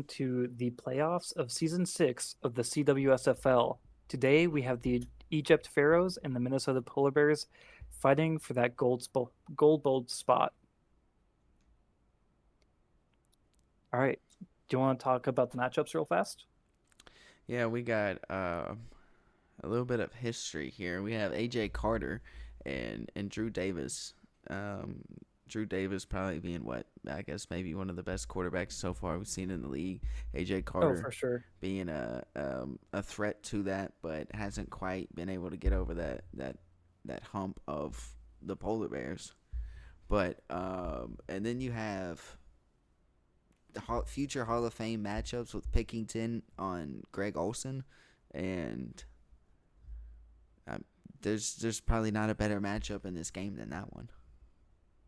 welcome to the playoffs of Season 6 of the CWSFL. Today we have the Egypt Pharaohs and the Minnesota Polar Bears fighting for that gold bowl spot. All right, do you want to talk about the matchups real fast? Yeah, we got a little bit of history here. We have AJ Carter and Drew Davis. Um, Drew Davis probably being what I guess maybe one of the best quarterbacks so far we've seen in the league. AJ Oh, Carter for sure. being a threat to that, but hasn't quite been able to get over that hump of the polar bears. But and then you have future Hall of Fame matchups with Pickington on Greg Olson, and um, there's probably not a better matchup in this game than that one.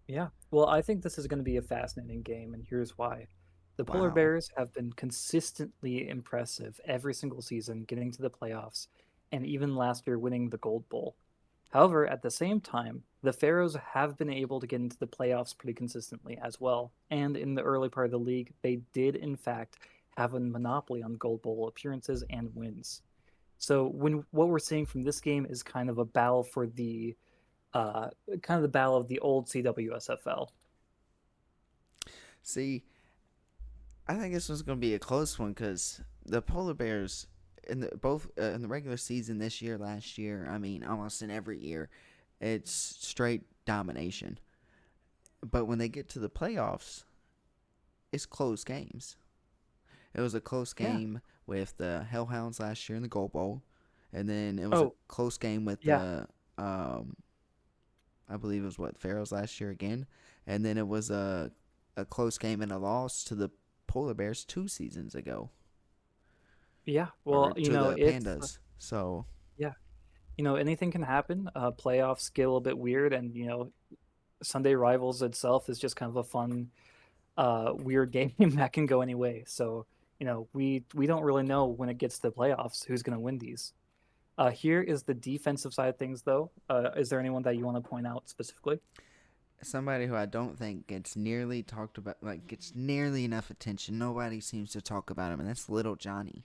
Yeah. Well, I think this is going to be a fascinating game, and here's why. The Polar Wow. Bears have been consistently impressive every single season, getting to the playoffs, and even last year winning the Gold Bowl. However, at the same time, the Pharaohs have been able to get into the playoffs pretty consistently as well. And in the early part of the league, they did, in fact, have a monopoly on Gold Bowl appearances and wins. So when what we're seeing from this game is kind of a battle for the uh, kind of the battle of the old CWSFL. See, I think this one's going to be a close one because the polar bears in the both in the regular season this year, last year, I mean, almost in every year, it's straight domination. But when they get to the playoffs, it's close games. It was a close Yeah. game with the Hellhounds last year in the Gold Bowl, and then it was a Oh, close game with yeah. the I believe it was what Pharaohs last year again, and then it was a close game and a loss to the Polar Bears 2 seasons ago, Yeah. Well, or to the Pandas. So yeah. Anything can happen. Playoffs get a little bit weird, and Sunday Rivals itself is just kind of a fun, weird game that can go any way. So, we don't really know when it gets to the playoffs who's going to win these. Here is the defensive side of things, though. Is there anyone that you want to point out specifically? somebody who I don't think gets nearly talked about, like gets nearly enough attention. Nobody seems to talk about him, and that's Little Johnny.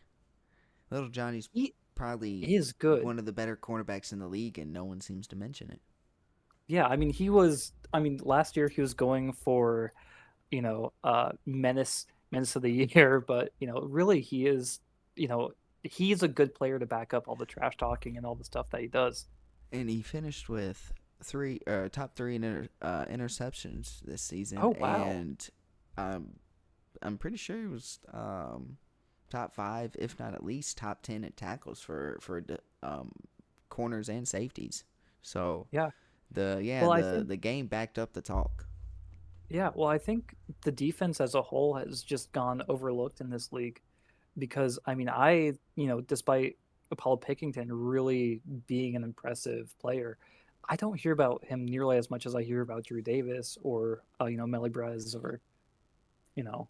Little Johnny's He probably is good. one of the better cornerbacks in the league, and no one seems to mention it. Yeah, I mean, he was. I mean, last year he was going for menace of the year, but really he is, you know, he's a good player to back up all the trash talking and all the stuff that he does. And he finished with three top three interceptions this season, Oh wow. and um, I'm pretty sure he was top five, if not at least top 10 at tackles for corners and safeties. So Yeah. the yeah Well, I the think the game backed up the talk. yeah, well, I think the defense as a whole has just gone overlooked in this league because I mean, despite Apollo Pickington really being an impressive player, I don't hear about him nearly as much as I hear about Drew Davis or Melly Brez or you know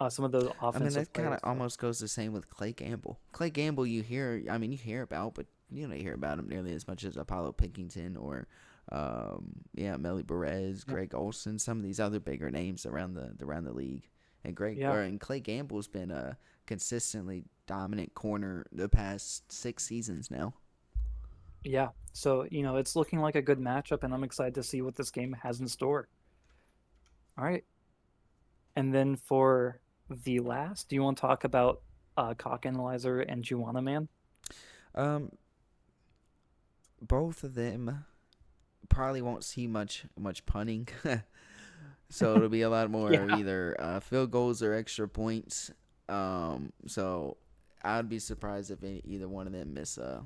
some of those I mean, offensive that kind of players. So almost goes the same with Clay Gamble. Clay Gamble, you hear about, but you don't hear about him nearly as much as Apollo Pickington or, Melly Perez, yeah, Greg Olson, some of these other bigger names around the league. And yeah. Clay Gamble's been a consistently dominant corner the past 6 seasons now. Yeah. So, it's looking like a good matchup, and I'm excited to see what this game has in store. All right. And then for the last, do you want to talk about Cock Analyzer and Juana Man? Um, both of them probably won't see much punting. So it'll be a lot more of Yeah. either field goals or extra points. So I'd be surprised if either one of them miss a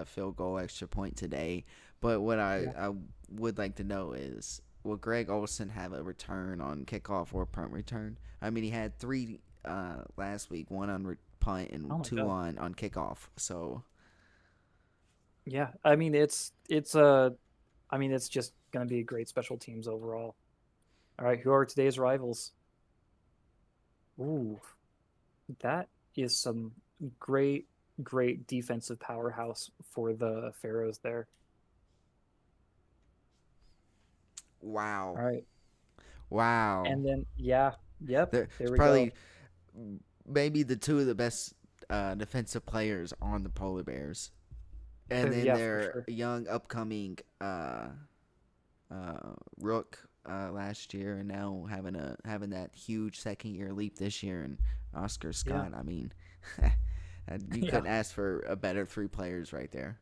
field goal extra point today. But what Yeah. I would like to know is, will Greg Olson have a return on kickoff or punt return? I mean, he had three last week, one on punt and Oh my two God. on kickoff. So Yeah. I mean, it's just going to be great special teams overall. All right. Who are today's rivals? Ooh, that is some great, great defensive powerhouse for the Pharaohs there. wow, All right. wow. And then, yeah. Yep, There's there we go. probably maybe the two of the best defensive players on the Polar Bears, and then Yeah, for their sure. young upcoming rook last year, and now having that huge second year leap this year, and Oscar Yeah, Scott. I mean, you yeah, couldn't ask for a better three players right there.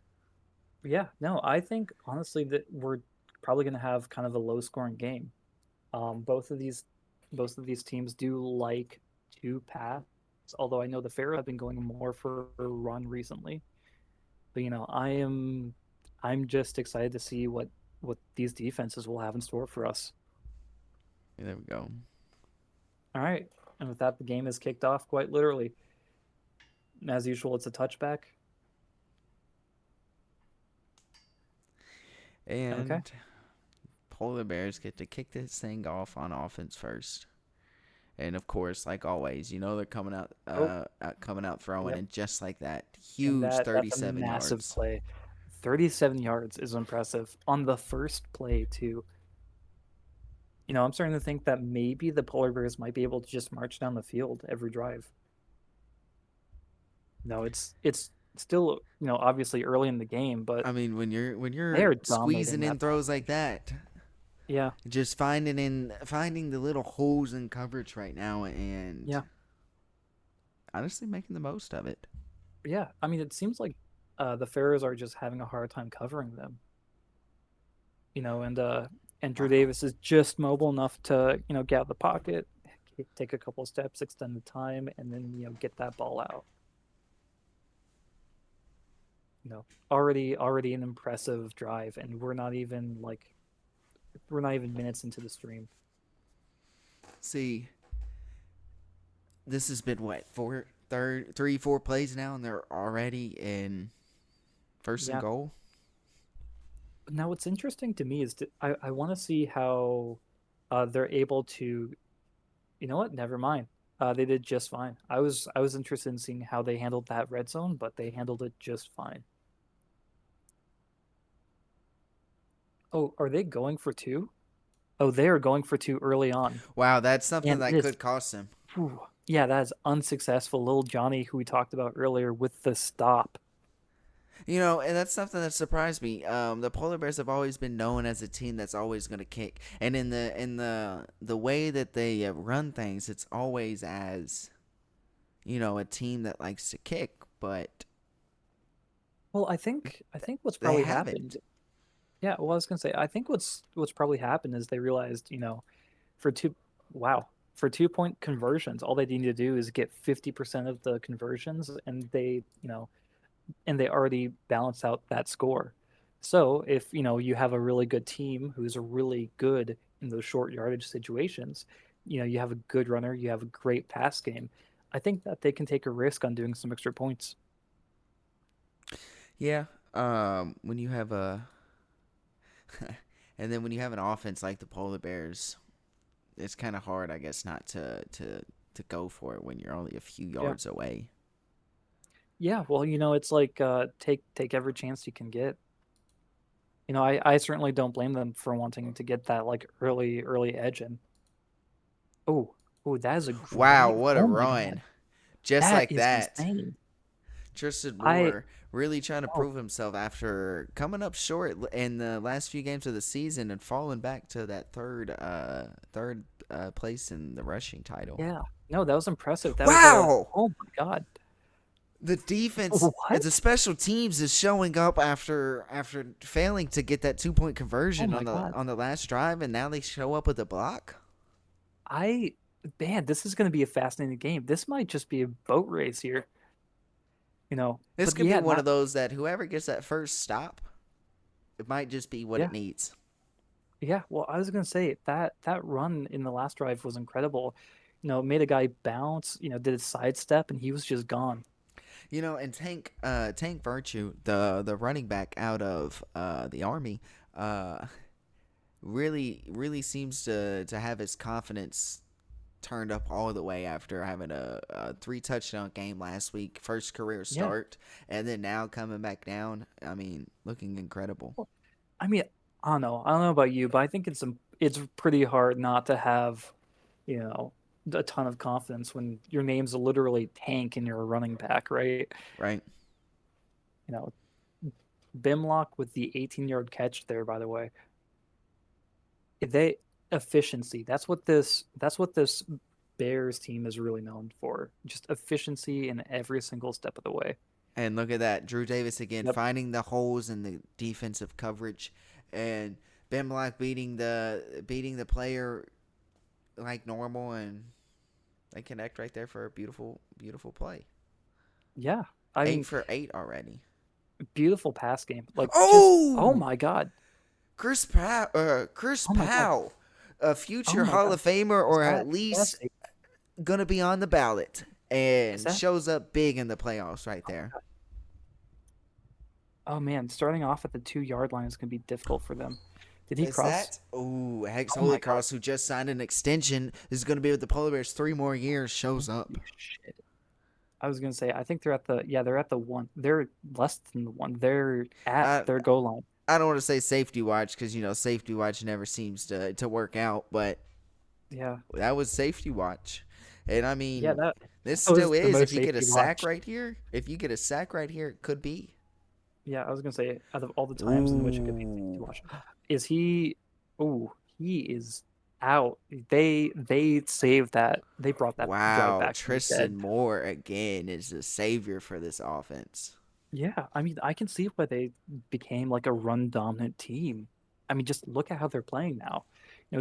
yeah. No, I think honestly that we're probably going to have kind of a low scoring game. Both of these teams do like to pass, although I know the Pharaoh have been going more for a run recently. But I'm just excited to see what these defenses will have in store for us. There we go. All right. And with that, the game is kicked off quite literally. As usual, it's a touchback. Okay. And Polar Bears get to kick this thing off on offense first. And of course, like always, they're Oh, coming out throwing, yep. and just like that, And huge that's a 37 massive yards. play. 37 yards is impressive on the first play too. I'm starting to think that maybe the polar bears might be able to just march down the field every drive. No, it's still, obviously early in the game, but I mean, they when you're are dominating squeezing in that throws passing like game. that, Yeah, just finding the little holes in coverage right now, and yeah, honestly making the most of it. yeah. I mean, it seems like the Pharaohs are just having a hard time covering them. And Drew Wow. Davis is just mobile enough to get out of the pocket, take a couple of steps, extend the time, and then get that ball out. Already an impressive drive, and we're not even minutes into the stream. See, this has been what three, 4 plays now, and they're already in first and Yeah. goal. Now, what's interesting to me is I want to see how they're able to. You know what? Never mind. They did just fine. I was interested in seeing how they handled that red zone, but they handled it just fine. Oh, are they going for two? Oh, they are going for two early on, Wow, that's something and it that is. could cost them. Whew, yeah, that is unsuccessful. Little Johnny, who we talked about earlier, with the stop. And that's something that surprised me. The Polar Bears have always been known as a team that's always going to kick, and in the way that they run things, it's always as a team that likes to kick, but Well, I think what's they probably haven't. happened. Yeah, well, I was gonna say I think what's probably happened is they realized, for two, wow, for 2 point conversions, all they need to do is get 50% of the conversions, and they already balance out that score. So if you have a really good team who's really good in those short yardage situations, you have a good runner, you have a great pass game. I think that they can take a risk on doing some extra points. Yeah. When you have a, and then when you have an offense like the Polar Bears, it's kind of hard, I guess, not to go for it when you're only a few Yeah. yards away. Yeah, well, it's like take every chance you can get. I certainly don't blame them for wanting to get that like early edge in. Oh, oh, that is a Wow, great. what a Oh my run! God, Just that like is that. insane. Tristan I Moore really trying to oh prove himself after coming up short in the last few games of the season and falling back to that third place in the rushing title. yeah, no, that was impressive. That was a Wow! oh my God, The defense, the what? special teams is showing up after failing to get that 2 point Oh conversion my on the God, on the last drive, and now they show up with a block. I man, this is going to be a fascinating game. This might just be a boat race here, This But could be yeah, one not of those that whoever gets that first stop, it might just be what yeah, it needs. yeah. Well, I was going to say that run in the last drive was incredible. Made a guy bounce. Did a sidestep, and he was just gone. And Tank Virtue, the running back out of the Army, uh, really seems to have his confidence turned up all the way after having a 3 touchdown game last week, first career Yeah. start, and then now coming back down. I mean, looking incredible. Well, I mean, I don't know. I don't know about you, but I think it's pretty hard not to have, you know, a ton of confidence when your name's literally Tank and you're a running back, right? Right. You know, Bimlock with the 18-yard catch there, by the way. They efficiency. That's what this Bears team is really known for. Just efficiency in every single step of the way. And look at that, Drew Davis again Yep. finding the holes in the defensive coverage, and Ben Black beating the player like normal, and they connect right there for a beautiful play. Yeah. I Eight mean, for eight already. beautiful pass game. Like just oh Oh, my god. Chris Oh my god. Powell, a Oh future my Hall god. of Famer, Is or at that least a gonna be on the ballot, is and that shows up big in the playoffs right oh my there. god. Oh man, starting off at the 2 yard line is gonna be difficult for them. Did he Is cross? that? Ooh, Hex Oh my god. Holycross, who just signed an extension, is going to be with the Polar Bears 3 more years, shows up. Holy shit. I was gonna say, I think they're at the one. They're less than the one. They're at I their goal line. I don't want to say safety watch because safety watch never seems to work out, but Yeah. that was safety watch, and I Yeah, mean this that was still the is. If most you get a safety sack watch. right here, it could be. Yeah, I was gonna say, out of all the times in which it could be a safety Ooh, watch, is he? Oh, he is out. They saved that. They brought that drive wow! back from the Tristan dead. Moore again is the savior for this offense. Yeah, I mean, I can see why they became like a run dominant team. I mean, just look at how they're playing now.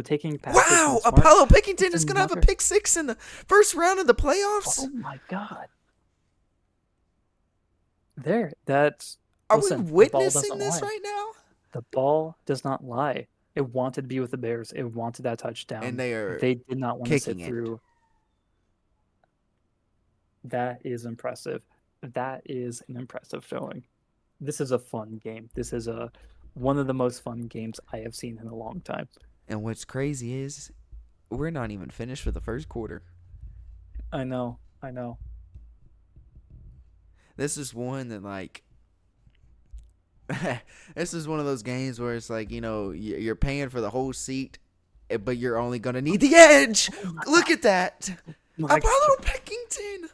Taking passes from Wow! Smart. Apollo Pickington It's is going to have a another. pick six in the first round of the playoffs. Oh my God. There. That's Are we listen. The ball witnessing doesn't this lie. right now? The ball does not lie. It wanted to be with the Bears. It wanted that And touchdown. they are They did not want to sit kicking it. through. That is impressive. That is an impressive showing. This is a fun game. This is a one of the most fun games I have seen in a long time. And what's crazy is we're not even finished for the first quarter. I know. I know. This is one that like this is one of those games where it's like, you're paying for the whole seat, but you're only going to need the edge. Oh my Look God. at that. My Apollo Pickington.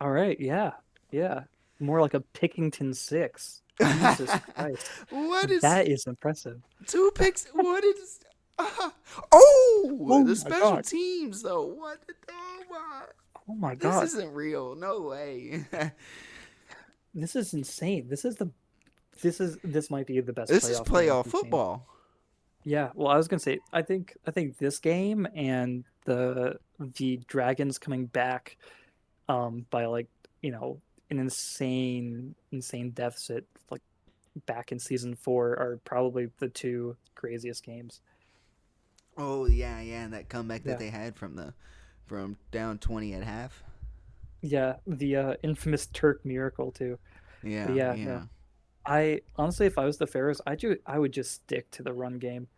All right. Yeah. Yeah. More like a Pickington 6. Jesus Christ. What is That is impressive. two picks? What is oh, Oh the my special God. teams though. What? Oh my. Oh my This God. isn't real. No way. This is insane. This might be the best This is playoff game I've playoff seen. football. Yeah, well, I was gonna say, I think this game and the Dragons coming back by like, an insane deficit like back in season 4 are probably the two craziest games. Oh yeah, yeah, and that comeback that Yeah. they had from down 20 at half. Yeah, the infamous Turk miracle too. But Yeah, yeah, no. yeah. I honestly if I was the Pharaohs, I would just stick to the run game.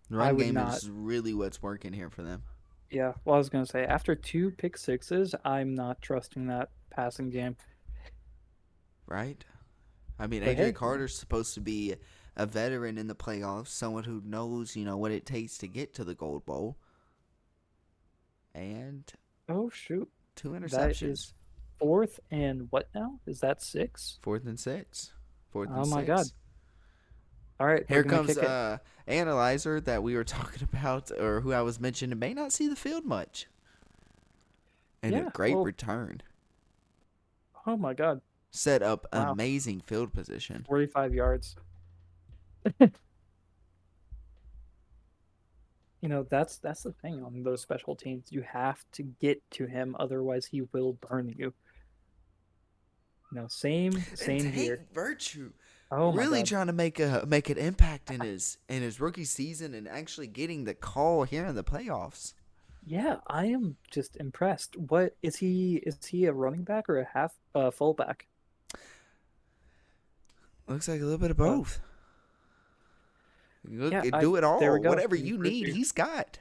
The I run would game not. is really what's working here for them. Yeah, well, I was gonna say after two pick sixes, I'm not trusting that passing game. Right? I mean, But AJ hey, Carter's supposed to be a veteran in the playoffs, someone who knows, what it takes to get to the Gold Bowl. And oh shoot, two that is interceptions. fourth and what now? Is that 6? Fourth and six. Fourth and Oh my God! six. All right, they're Here gonna comes kick it. Analyzer that we were talking about, or who I was mentioning, may not see the field much. And a Yeah, great well, return. oh my God! Set up Wow, amazing field position. 45 yards. That's the thing on those special teams. You have to get to him, otherwise he will burn you. And Same here. Tank Virtue Oh my really God. trying to make an impact in his rookie season and actually getting the call here in the playoffs. Yeah, I am just impressed. What is he? Is he a running back or a fullback? Looks like a little bit of Uh, both. Look, yeah, I do it there we all. go. Whatever Tank you need, Virtue. he's got.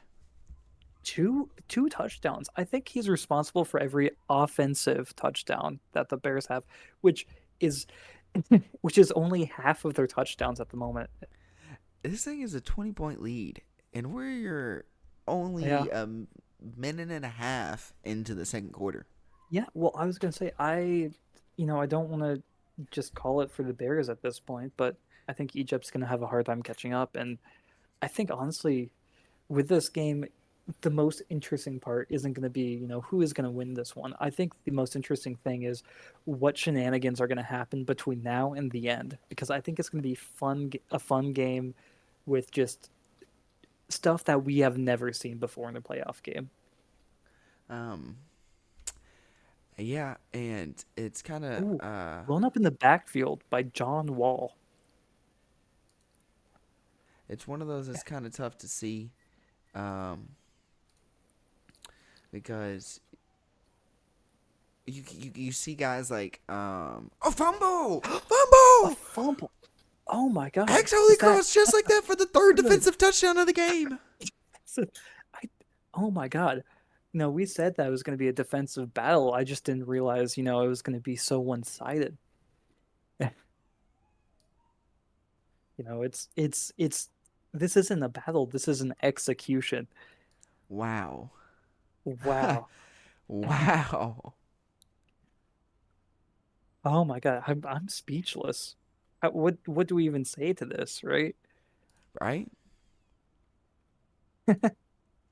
Two touchdowns. I think he's responsible for every offensive touchdown that the Bears have, which is which is only half of their touchdowns at the moment. This thing is a 20-point lead, and we're Yeah. only a minute and a half into the second quarter. Yeah, well, I was gonna say I don't want to just call it for the Bears at this point, but I think Egypt's gonna have a hard time catching up, and I think honestly, with this game, the most interesting part isn't gonna be who is gonna win this one. I think the most interesting thing is what shenanigans are gonna happen between now and the end, because I think it's gonna be a fun game with just stuff that we have never seen before in a playoff game. Um, yeah, and it's kind of Ooh, blown up in the backfield by John Wall. it's one of those that's kind of tough to see, um, because you see guys like a fumble, A fumble, fumble. Oh my God. actually Is that crossed just like that for the third for the defensive touchdown of the game. I oh my God. No, we said that it was going to be a defensive battle. I just didn't realize, it was going to be so one-sided. It's this isn't a battle. This is an execution. Wow, Wow. wow, Oh my God. I'm speechless. What do we even say to this, right? right?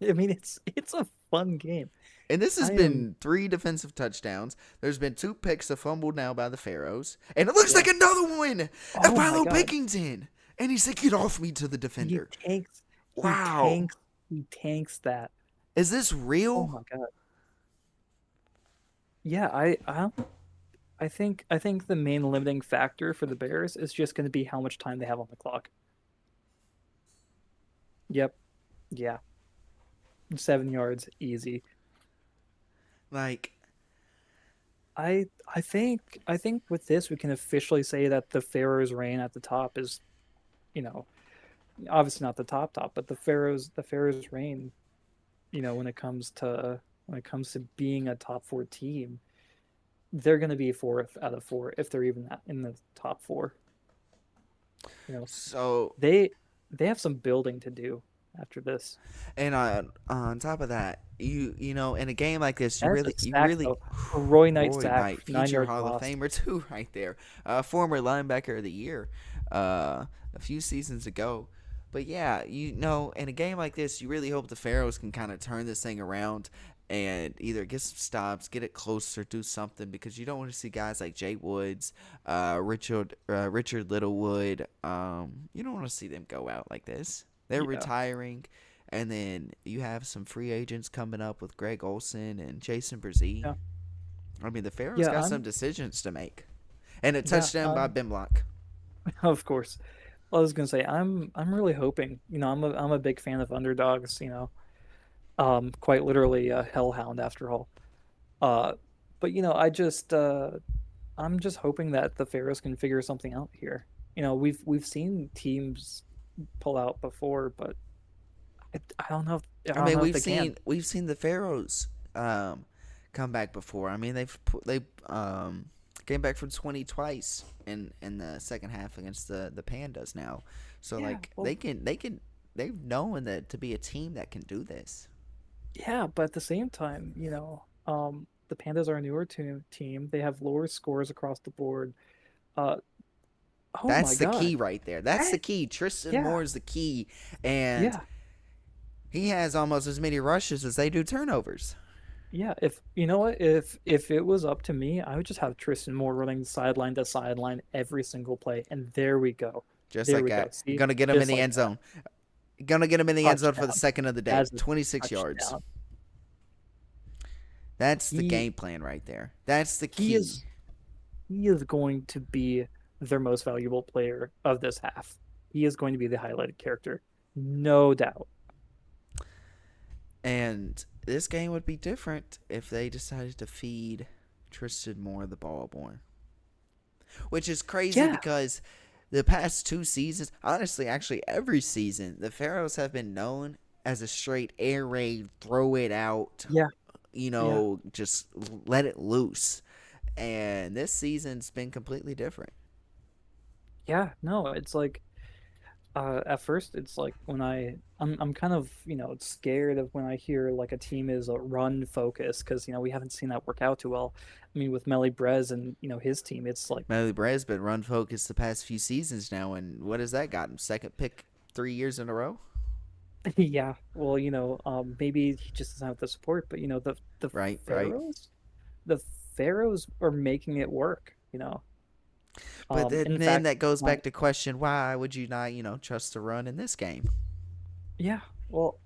I mean, it's a fun game. And this has I am been three defensive touchdowns. There's been two picks fumbled now by the Pharaohs. And it looks like yeah. another one. Oh my Apollo God. Pickington. And he's like, get off me to the He defender. tanks he Wow. tanks he tanks that. Is this Oh real? my God. Yeah, I think the main limiting factor for the Bears is just going to be how much time they have on the clock. Yep. Yeah. 7 yards, easy. Like, I think with this we can officially say that the Pharaohs' reign at the top is, you know, obviously not the top, but the Pharaohs' reign, when it comes to being a top four team, they're going to be fourth out of four if they're even in the top four. You know, so, they they have some building to do after this. and on top of that, you know, in a game like this, That's a you sack really, though. A Roy Knight Roy sack, Knight, nine future yards Hall of lost. Famer too, right there, former linebacker of the year, a few seasons ago. But yeah, you know, in a game like this, you really hope the Pharaohs can kind of turn this thing around and either get some stops, get it closer, do something, because you don't want to see guys like Jay Woods, Richard Littlewood. You don't want to see them go out like this. They're Yeah, retiring, and then you have some free agents coming up with Greg Olson and Jason Brzee. yeah, I mean, the Pharaohs yeah. got some decisions to make, and a Yeah, touchdown by Ben Block. of course. I was gonna say I'm really hoping. I'm a big fan of underdogs. Quite literally a hellhound after all. Uh, but I'm just hoping that the Pharaohs can figure something out here. We've seen teams pull out before, but I don't know. I I don't mean, know if they can. we've seen the Pharaohs come back before. I mean, they came back from 20 twice in the second half against the Pandas now. So Yeah, like well, they've known that to be a team that can do this. yeah, but at the same time, the Pandas are a newer team. They have lower scores across the board. Uh, oh my That's the God. key right there. That's the That, key. Tristan yeah, Moore is the key, and yeah, he has almost as many rushes as they do turnovers. yeah. If you know what, if it was up to me, I would just have Tristan Moore running sideline to sideline every single play, and there we go, Just there like we go. that. See, Gonna get him in just the like end that, zone. Gonna get him in the end zone for the touchdown. second of the day. That's a 26 yards. touchdown. That's the He game plan right there. That's the he key. is he is going to be their most valuable player of this half. He is going to be the highlighted character, no doubt. And this game would be different if they decided to feed Tristan Moore the ball more. Which is crazy Yeah, because the past two seasons, honestly, actually every season, the Pharaohs have been known as a straight air raid, throw it out, yeah, you yeah, know, just let it loose. And this season's been completely different. yeah. No, it's like At first, it's like when I'm kind of scared of when I hear like a team is a run focus because we haven't seen that work out too well. I mean, with Melly Brez and his team, it's like Melly Brez been run focused the past few seasons now, and what has that gotten? Second pick 3 years in a row, yeah, well, maybe he just doesn't have the support, but the right? Right. Pharaohs, the Pharaohs are making it work. But In then fact, that goes my back to question: why would you not, trust the run in this game? yeah, well,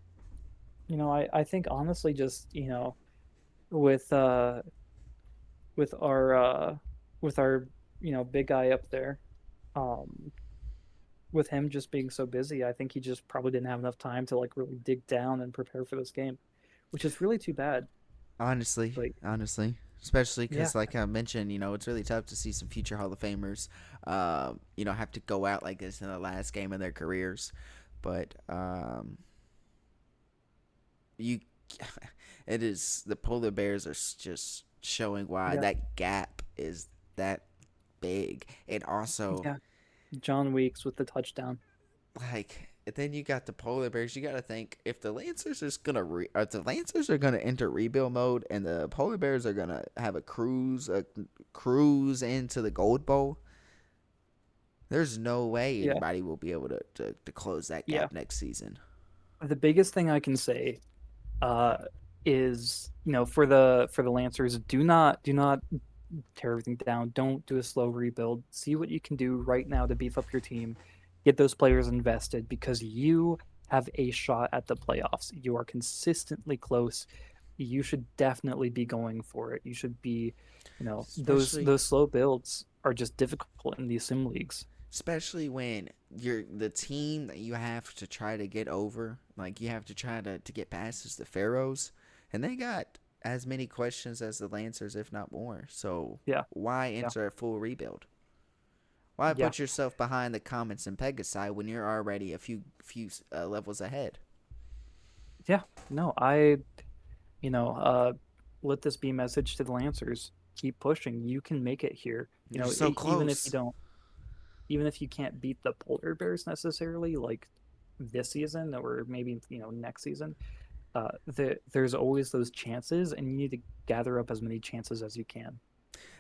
I think honestly, just with uh with our uh with our big guy up there, um with him just being so busy, I think he just probably didn't have enough time to like really dig down and prepare for this game, which is really too bad. Honestly, But honestly, especially yeah, because, like I mentioned, it's really tough to see some future Hall of Famers, have to go out like this in the last game of their careers. But you, it is the polar bears are just showing why yeah, that gap is that big, and also yeah. John Weeks with the touchdown. like then you got the polar bears. You got to think if the Lancers is gonna if the Lancers are gonna enter rebuild mode, and the polar bears are gonna have a cruise into the Gold Bowl. There's no way Yeah, anybody will be able to close that yeah. gap next season. The biggest thing I can say uh is for the Lancers, do not tear everything down. Don't do a slow rebuild. See what you can do right now to beef up your team. Get those players invested because you have a shot at the playoffs. You are consistently close. You should definitely be going for it. You should be, those Especially those slow builds are just difficult in these sim leagues. especially when you're the team that you have to try to get over, like you have to try to get past is the Pharaohs, and they got as many questions as the Lancers, if not more. So Yeah, why yeah, enter a full rebuild? Why yeah, put yourself behind the Comets and Pegasi when you're already a few levels ahead? yeah. No, you know, uh, let this be a message to the Lancers. Keep pushing. You can make it here. You're so Even if you close. don't, even if you can't beat the polar bears necessarily, like this season or maybe next season, there's always those chances, and you need to gather up as many chances as you can.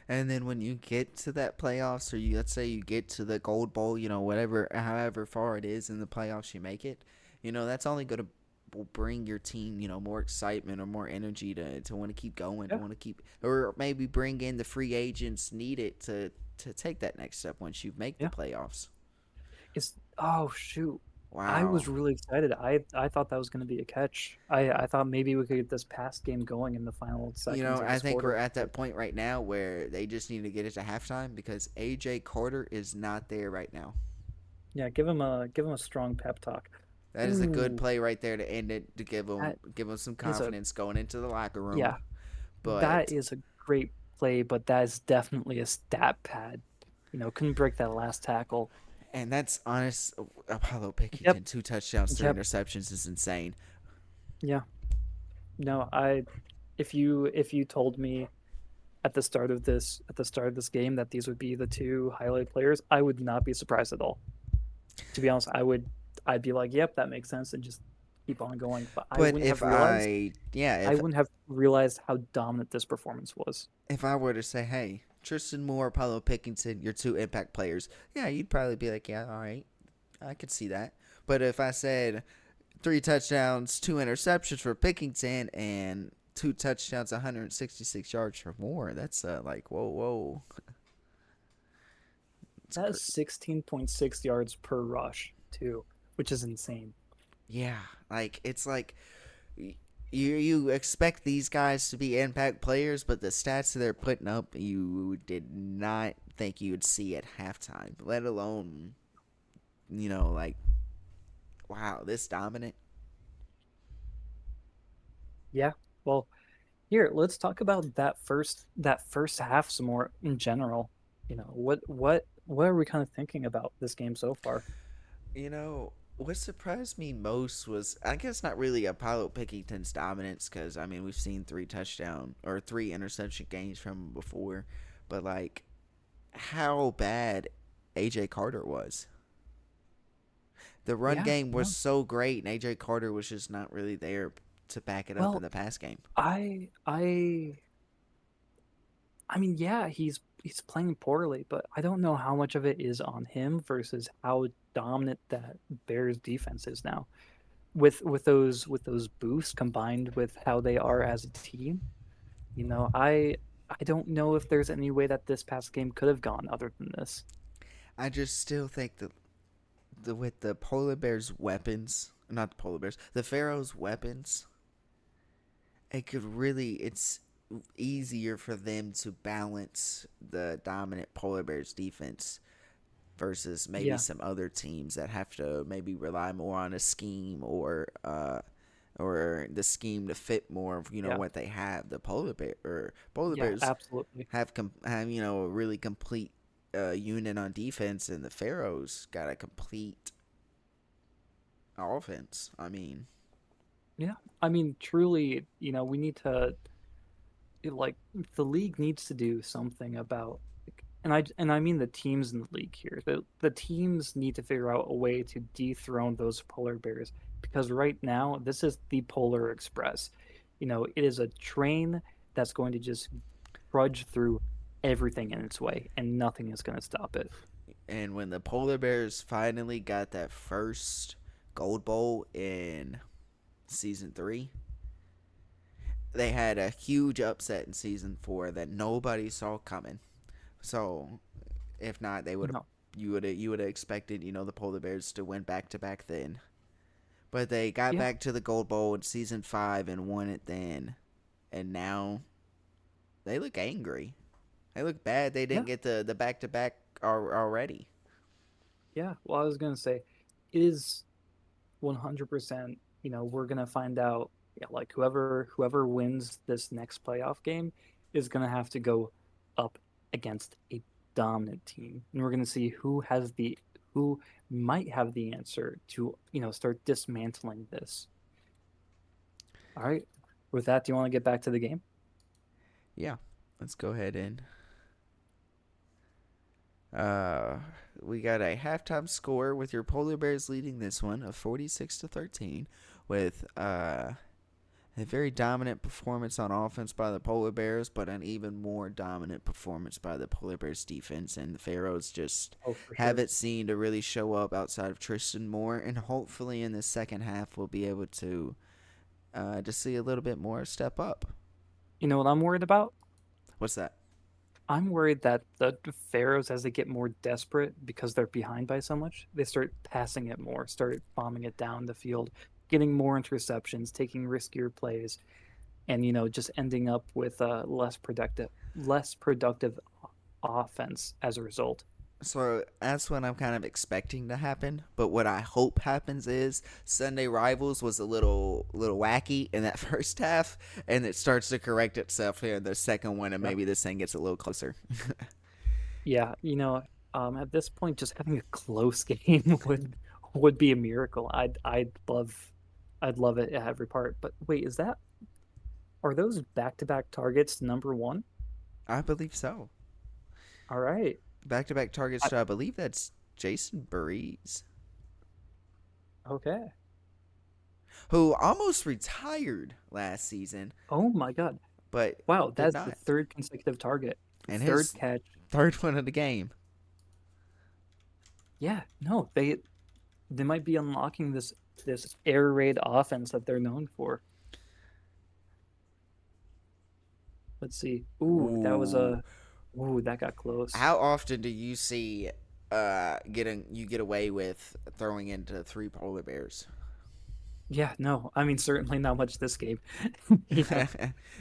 And then when you get to that playoffs, or you let's say you get to the Gold Bowl, whatever, however far it is in the playoffs, you make it. That's only going to bring your team, more excitement or more energy to want to keep going, to Yeah, want to keep, or maybe bring in the free agents needed to take that next step once you make the yeah. playoffs. It's oh shoot. I was Wow. really excited. I thought that was going to be a catch. I thought maybe we could get this past game going in the final seconds of I this think we're quarter. at But that point right now where they just need to get it to halftime because AJ Carter is not there right now. yeah, give him a strong pep talk. That is a good Ooh, play right there to end it, to that give him some is a confidence going into the locker room. yeah, that But is a great play, but that is definitely a stat pad. Couldn't break that last tackle. and that's honest. Apollo Yep, Pickington, 2 touchdowns, three yep, interceptions is insane. yeah. No, if you told me at the start of this game that these would be the two highlight players, I would not be surprised at all. To be honest, I'd be like, "Yep, that makes sense," and just keep on going. But I But wouldn't have realized I if wouldn't have realized how dominant this performance was. I were to say, hey, Tristan Moore, Apollo Pickington, your two impact players, yeah, you'd probably be like, yeah, all right, I could see that. But if I said 3 touchdowns, 2 interceptions for Pickington, and 2 touchdowns, 166 yards for Moore, that's like, whoa, whoa. It's That is 16.6 yards per rush, too, which is insane. yeah, like it's like you expect these guys to be impact players, but the stats that they're putting up, you did not think you would see at halftime. Let alone, like wow, this dominant. Yeah. Well, here, let's talk about that first half some more in general. What are we kind of thinking about this game so far? What surprised me most was, I guess, not really Apollo Pickington's dominance, because I mean we've seen 3 touchdown or 3 interception games from him before, but like how bad AJ Carter was. The run Yeah, game was no. so great, and AJ Carter was just not really there to back it up in Well, the pass game. I I I mean, yeah, he's playing poorly, but I don't know how much of it is on him versus how dominant that Bears defense is now. With those boosts combined with how they are as a team, I don't know if there's any way that this past game could have gone other than this. I just still think that with the polar bears' weapons, not the polar bears, the Pharaoh's weapons, it's easier for them to balance the dominant polar bears defense versus maybe Yeah, some other teams that have to maybe rely more on a scheme or the scheme to fit more of yeah, what they have. The polar yeah, bears absolutely. have a really complete unit on defense, and the Pharaohs got a complete offense. I mean, Yeah, I mean, truly, we need to like the league needs to do something about and I mean the teams in the league here. The teams need to figure out a way to dethrone those polar bears because right now this is the Polar Express. It is a train that's going to just trudge through everything in its way and nothing is going to stop it. and when the polar bears finally got that first gold bowl in season 3, they had a huge upset in season 4 that nobody saw coming. So if not, they would have No. you would have expected the polar bears to win back to back then. But they got Yeah. back to the gold bowl in season 5 and won it then, and now they look angry. They look bad. They Yeah. didn't get the back to back already. Yeah. Well, I was going to say it is 100%, we're going to find out, yeah, like whoever wins this next playoff game is going to have to go up against a dominant team. And we're going to see who might have the answer to, start dismantling this. All right. With that, do you want to get back to the game? Yeah, let's go ahead and uh, we got a halftime score with your polar bears leading this one of 46-13, with a very dominant performance on offense by the Polar Bears, but an even more dominant performance by the Polar Bears defense. And the Pharaohs just Oh, for sure. haven't seen to really show up outside of Tristan Moore. And hopefully in the second half, we'll be able to see a little bit more step up. You know what I'm worried about? What's that? I'm worried that the Pharaohs, as they get more desperate because they're behind by so much, they start passing it more, start bombing it down the field, getting more interceptions, taking riskier plays, and just ending up with a less productive offense as a result. So that's what I'm kind of expecting to happen. But what I hope happens is Sunday Rivals was a little wacky in that first half, and it starts to correct itself here in the second one, and Yeah, maybe this thing gets a little closer. yeah. At this point, just having a close game would be a miracle. I'd love it at every part. But wait, are those back-to-back targets number one? I believe so. All right. Back to back targets I, to I believe that's Jason Burries, okay. who almost retired last season, Oh my God. but Wow, did that's the not. third consecutive target. And Third his catch. third one of the game. Yeah, no, they might be unlocking this air raid offense that they're known for. Let's see. Ooh. Ooh, that got close. How often do you see get away with throwing into 3 polar bears? Yeah, no, I mean certainly not much this game. You know,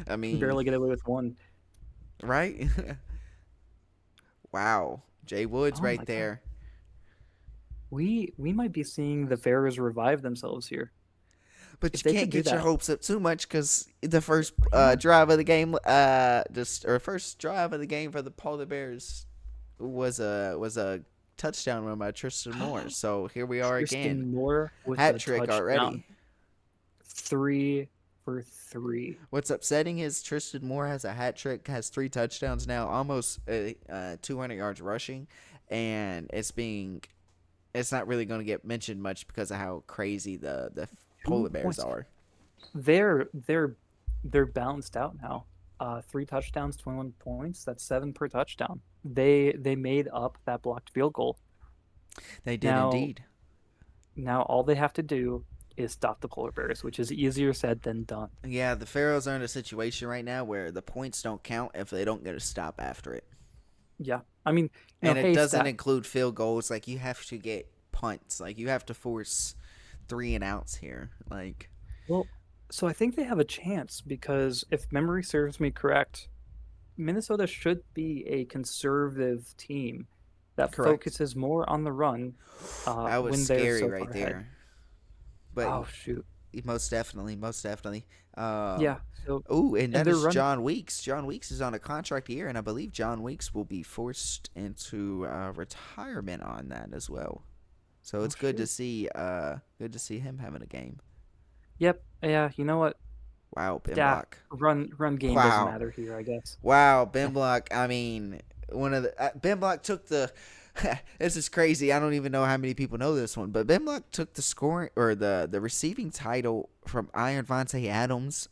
I mean, barely get away with one. right? Wow. Jay Woods Oh right my God. there. We might be seeing the Pharaohs revive themselves here. But If you they can't could do get your that. hopes up too much because the first Yeah. drive of the game, first drive of the game for the Polar Bears was a touchdown run by Tristan Moore. So here we are again, Tristan Moore with hat a trick touchdown. already. 3 for 3. What's upsetting is Tristan Moore has a hat trick, has 3 touchdowns now, almost 200 yards rushing, and it's being it's not really going to get mentioned much because of how crazy the polar Two bears points. are. They're balanced out now. 3 touchdowns, 21 points. That's 7 per touchdown. They made up that blocked field goal. They did Now indeed. now all they have to do is stop the polar bears, which is easier said than done. Yeah, the Pharaohs are in a situation right now where the points don't count if they don't get a stop after it. Yeah, I mean, And it hey, doesn't include field goals. Like, you have to get punts. Like, you have to force 3 and outs here. Like, well, so I think they have a chance because if memory serves me correct, Minnesota should be a conservative team that correct. focuses more on the run That was when they're scary so right far ahead. there. But Oh shoot. most definitely, most definitely. Um, Yeah. So oh, and and that their is run. John Weeks. John Weeks is on a contract year, and I believe John Weeks will be forced into retirement on that as well. So Oh it's shoot. good to see him having a game. Yep. Yeah. You know what? Wow, Ben Yeah. Block. Run game doesn't Wow, matter here, I guess. wow, Ben Block. I mean, one of the Ben Block took the. This is crazy. I don't even know how many people know this one, but Ben Block took the scoring or the receiving title from Iron Vontae Adams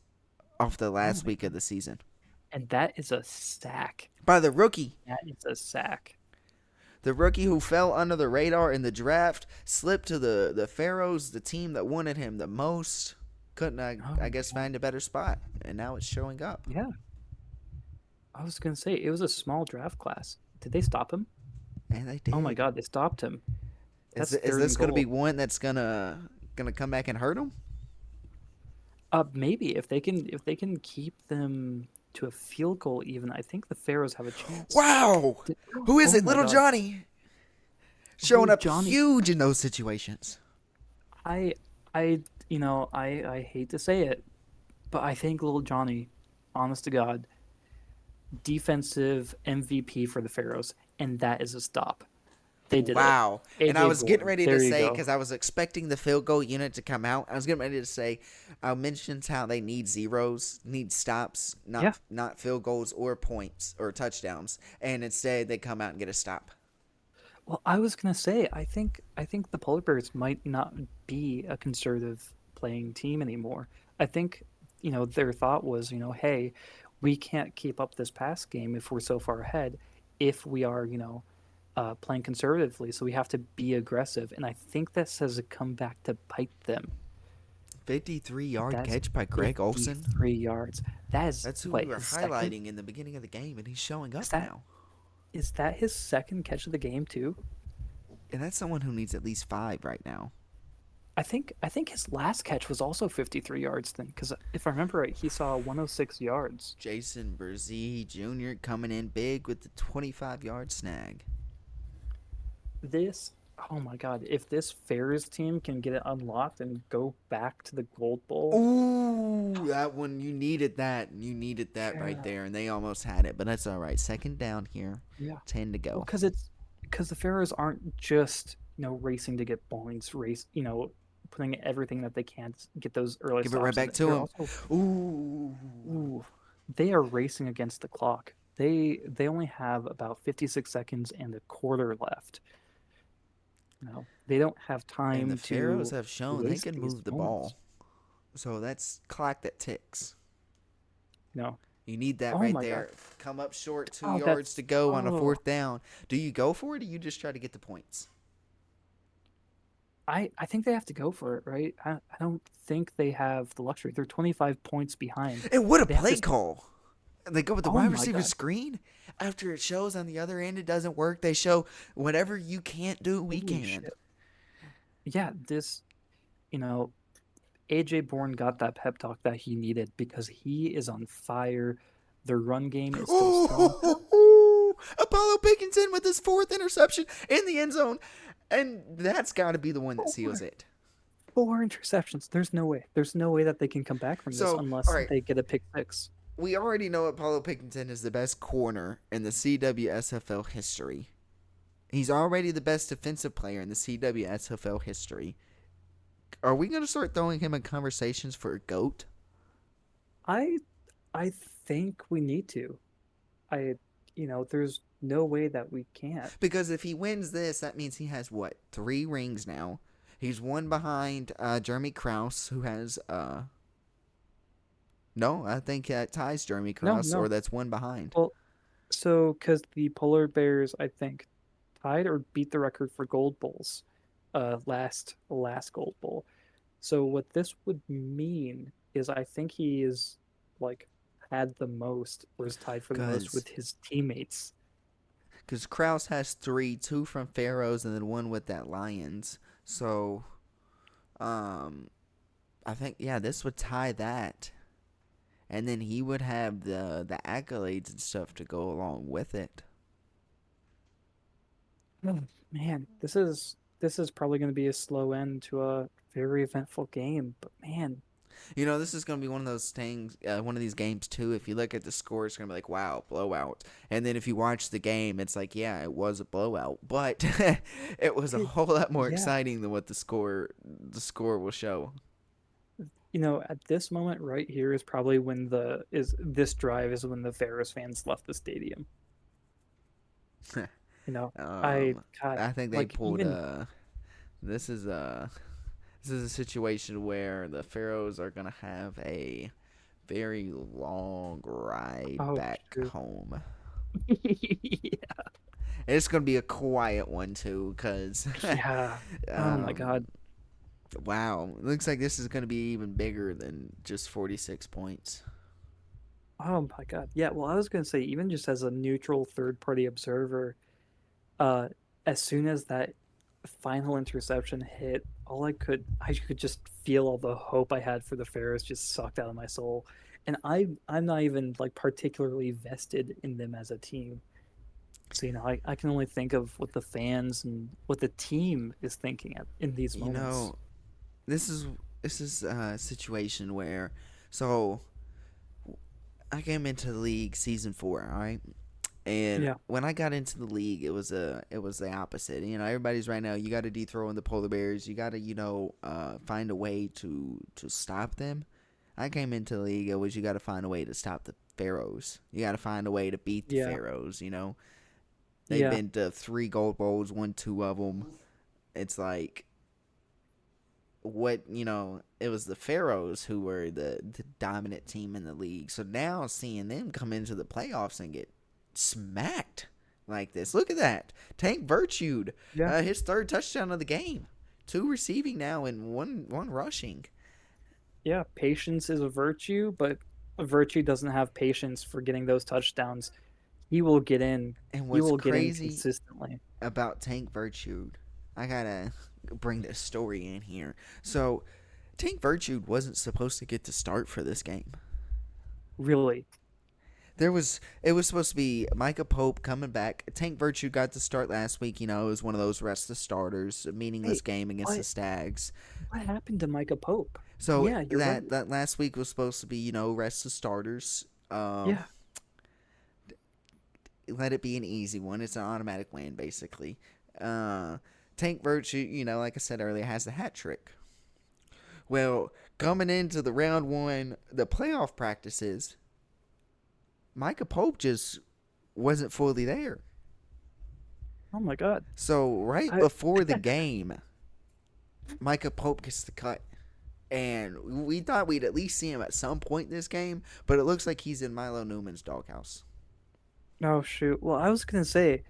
off the Oh last my week of god. the season And that is a sack. by the rookie. That is a sack. The rookie who fell under the radar in the draft slipped to the Pharaohs, the team that wanted him the most. Couldn't Oh I my guess god. find a better spot, and now it's showing up. Yeah. I was gonna say it was a small draft class. Did they stop him? And they Oh my did. god, they stopped him. That's Is third this and going to be goal. one that's gonna come back and hurt him? Maybe if they can keep them to a field goal even, I think the Pharaohs have a chance. Wow! Did, Who is oh it? my Little god. Johnny showing Little up Johnny, huge in those situations. I I I hate to say it, but I think little Johnny, honest to God, defensive MVP for the Pharaohs, and that is a stop. They did it. Wow. And I AJ was getting Bourne. ready to There you say, go. because I was expecting the field goal unit to come out, I was getting ready to say, I mentioned how they need zeros, need stops, Yeah. not field goals or points or touchdowns. And instead, they come out and get a stop. Well, I was gonna say, I think the Polar Bears might not be a conservative playing team anymore. I think, their thought was, hey, we can't keep up this pass game if we're so far ahead, if we are, playing conservatively. So we have to be aggressive, and I think this has come back to bite them. 53-yard That's catch by Greg Olson. 53 yards. That is That's who we what were his second highlighting in the beginning of the game, and he's showing is up that now. is that his second catch of the game too? And that's someone who needs at least 5 right now. I think his last catch was also 53 yards then, because if I remember right, he saw 106 yards. Jason Berzee Jr. coming in big with the 25-yard snag. This, oh my God, if this Ferris team can get it unlocked and go back to the Gold Bowl, Ooh, that one, you needed that. You needed that right yeah, there, and they almost had it, but that's all right. Second down here, yeah. 10 to Well, go. because the Pharaohs aren't just racing to get points, putting everything that they can to get those early Give it right stops, and back to they're him. also Ooh. ooh, they are racing against the clock. They only have about 56 seconds and a quarter left. They don't have And the time Pharaohs to have shown they waste can these move the moments. ball. So that's clock that ticks. You know, You need that oh right my God, there. Come up short, two oh yards that's to go on a oh fourth down. Do you go for it, or you just try to get the points? I think they have to go for it, right? I don't think they have the luxury. They're 25 points behind. And what a They have play to. call! They go with the Oh wide my receiver God. screen. After it shows on the other end it doesn't work, they show whatever you can't do, we Holy can. shit. Yeah, you know, AJ Bourne got that pep talk that he needed because he is on fire. Their run game is still strong. Oh, Apollo Pickinson with his 4th interception in the end zone. And that's got to be the one that seals Four, it. four interceptions. There's no way. There's no way that they can come back from this So, all unless right, they get a pick six. we already know Apollo Pickinson is the best corner in the CWSFL history. He's already the best defensive player in the CWSFL history. Are we going to start throwing him in conversations for a GOAT? I I think we need to. I there's no way that we can't. Because if he wins this, that means he has what, 3 rings now. He's one behind Jeremy Krause, who has no, I think that ties Jeremy No, Krause, or no. that's one behind. Well, so because the polar bears, I think, tied or beat the record for gold bowls, last gold bowl. So what this would mean is I think he is like had the most or is tied for the most Cause with his teammates. Because Krause has 3, 2 from Pharaohs, and then 1 with that Lions. So, um, I think this would tie that, and then he would have the accolades and stuff to go along with it. Oh, man, this is probably going to be a slow end to a very eventful game. But man, This is gonna be one of those things, one of these games too. If you look at the score, it's gonna be like, wow, blowout. And then if you watch the game, it's like, yeah, it was a blowout, but it was a it, whole lot more yeah, exciting than what the score will show. at this moment right here is probably when the is this drive is when the Ferris fans left the stadium. You know, I um, God, I think they like pulled even this is a situation where the Pharaohs are gonna have a very long ride oh back shoot, home. yeah, And it's gonna be a quiet one too, cause yeah. Oh my um, God. wow, looks like this is gonna be even bigger than just 46 points. Oh my God. Yeah, well, I was gonna say, even just as a neutral third party observer, uh, as soon as that final interception hit, I could just feel all the hope I had for the Pharaohs just sucked out of my soul. And I'm not even like particularly vested in them as a team. So, I can only think of what the fans and what the team is thinking in these You moments. know, this is this is a situation where, so I came into the league season 4, all right. And Yeah, when I got into the league, it was the opposite. Everybody's right now. You got to dethrone the polar bears. You got to find a way to stop them. I came into the league. It was you got to find a way to stop the pharaohs. You got to find a way to beat the yeah, pharaohs. They've yeah, been to 3 gold bowls, won 2 of them. It's like it was the pharaohs who were the dominant team in the league. So now seeing them come into the playoffs and get smacked like this. Look at that. Tank Virtued yeah, his 3rd touchdown of the game. 2 receiving now and one rushing. yeah. Patience is a virtue, but a virtue doesn't have patience for getting those touchdowns. He will get in. And He what's will get in crazy consistently. about Tank Virtued, I gotta bring this story in here. So Tank Virtued wasn't supposed to get to start for this game. Really. It was supposed to be Micah Pope coming back. Tank Virtue got to start last week. It was one of those rest of starters, a meaningless Wait, game against the what Stags. what happened to Micah Pope? So Yeah, you're that right. that last week was supposed to be rest of starters. Yeah, Let it be an easy one. It's an automatic win basically. Uh, Tank Virtue, like I said earlier, has the hat trick. Well, coming into the round one, the playoff practices, Micah Pope just wasn't fully there. oh my God. So right I before the game, Micah Pope gets the cut. And we thought we'd at least see him at some point in this game, but it looks like he's in Milo Newman's doghouse. Oh shoot. Well, I was gonna say,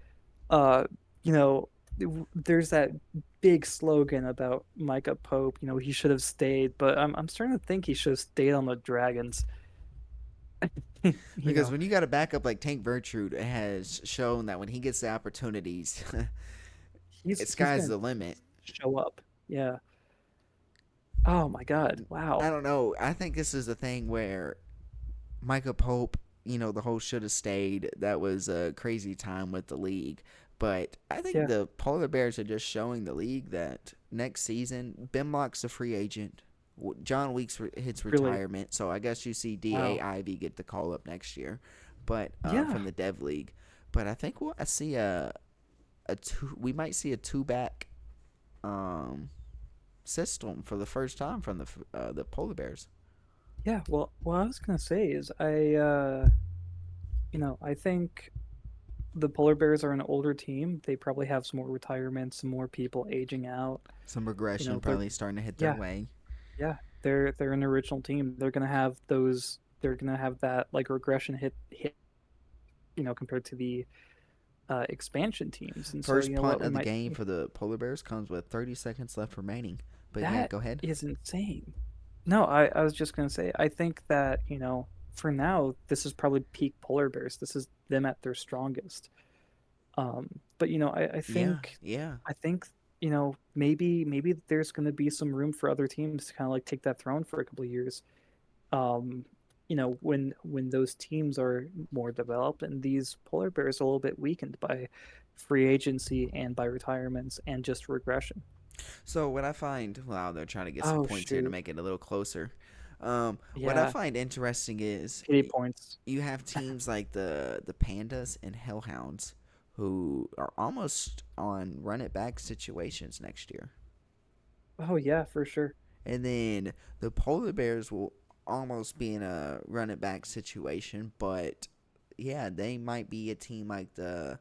uh, you know, there's that big slogan about Micah Pope. He should have stayed, but I'm starting to think he should have stayed on the Dragons. you Because know, when you got a backup like Tank Virtrude, it has shown that when he gets the opportunities, he's it he's sky's gonna the limit. show up. Yeah. Oh my God. I Wow. don't know. I think this is a thing where Micah Pope, the whole should have stayed. That was a crazy time with the league. But I think Yeah. the Polar Bears are just showing the league that next season, Bimlock's a free agent. John Weeks hits Really. retirement, so I guess you see D.A. Wow. Ivy get the call up next year, but Yeah. from the Dev League. But I think I see we might see a 2-back um, system for the first time from the Polar Bears. Yeah. Well, what I was gonna say is I think. the Polar Bears are an older team. They probably have some more retirements, some more people aging out. Some You regression know, they're probably starting to hit their yeah, way. yeah. They're an original team. They're gonna have those. They're gonna have that like regression hit. Compared to the expansion teams, and so First what punt we of the might game see for the Polar Bears comes with 30 seconds left remaining. But yeah, that go ahead. is insane. No, I was just gonna say, I think that, for now, this is probably peak polar bears. This is them at their strongest. But I Yeah, think yeah. I think, maybe there's gonna be some room for other teams to kind of like take that throne for a couple of years. Um, when those teams are more developed and these polar bears are a little bit weakened by free agency and by retirements and just regression. So what I find, wow, they're trying to get some Oh points here to shoot. make it a little closer. What I Yeah, find interesting is pity points. you have teams like the Pandas and Hellhounds who are almost on run it back situations next year. Oh yeah, for sure. And then the Polar Bears will almost be in a run it back situation, but yeah, they might be a team like the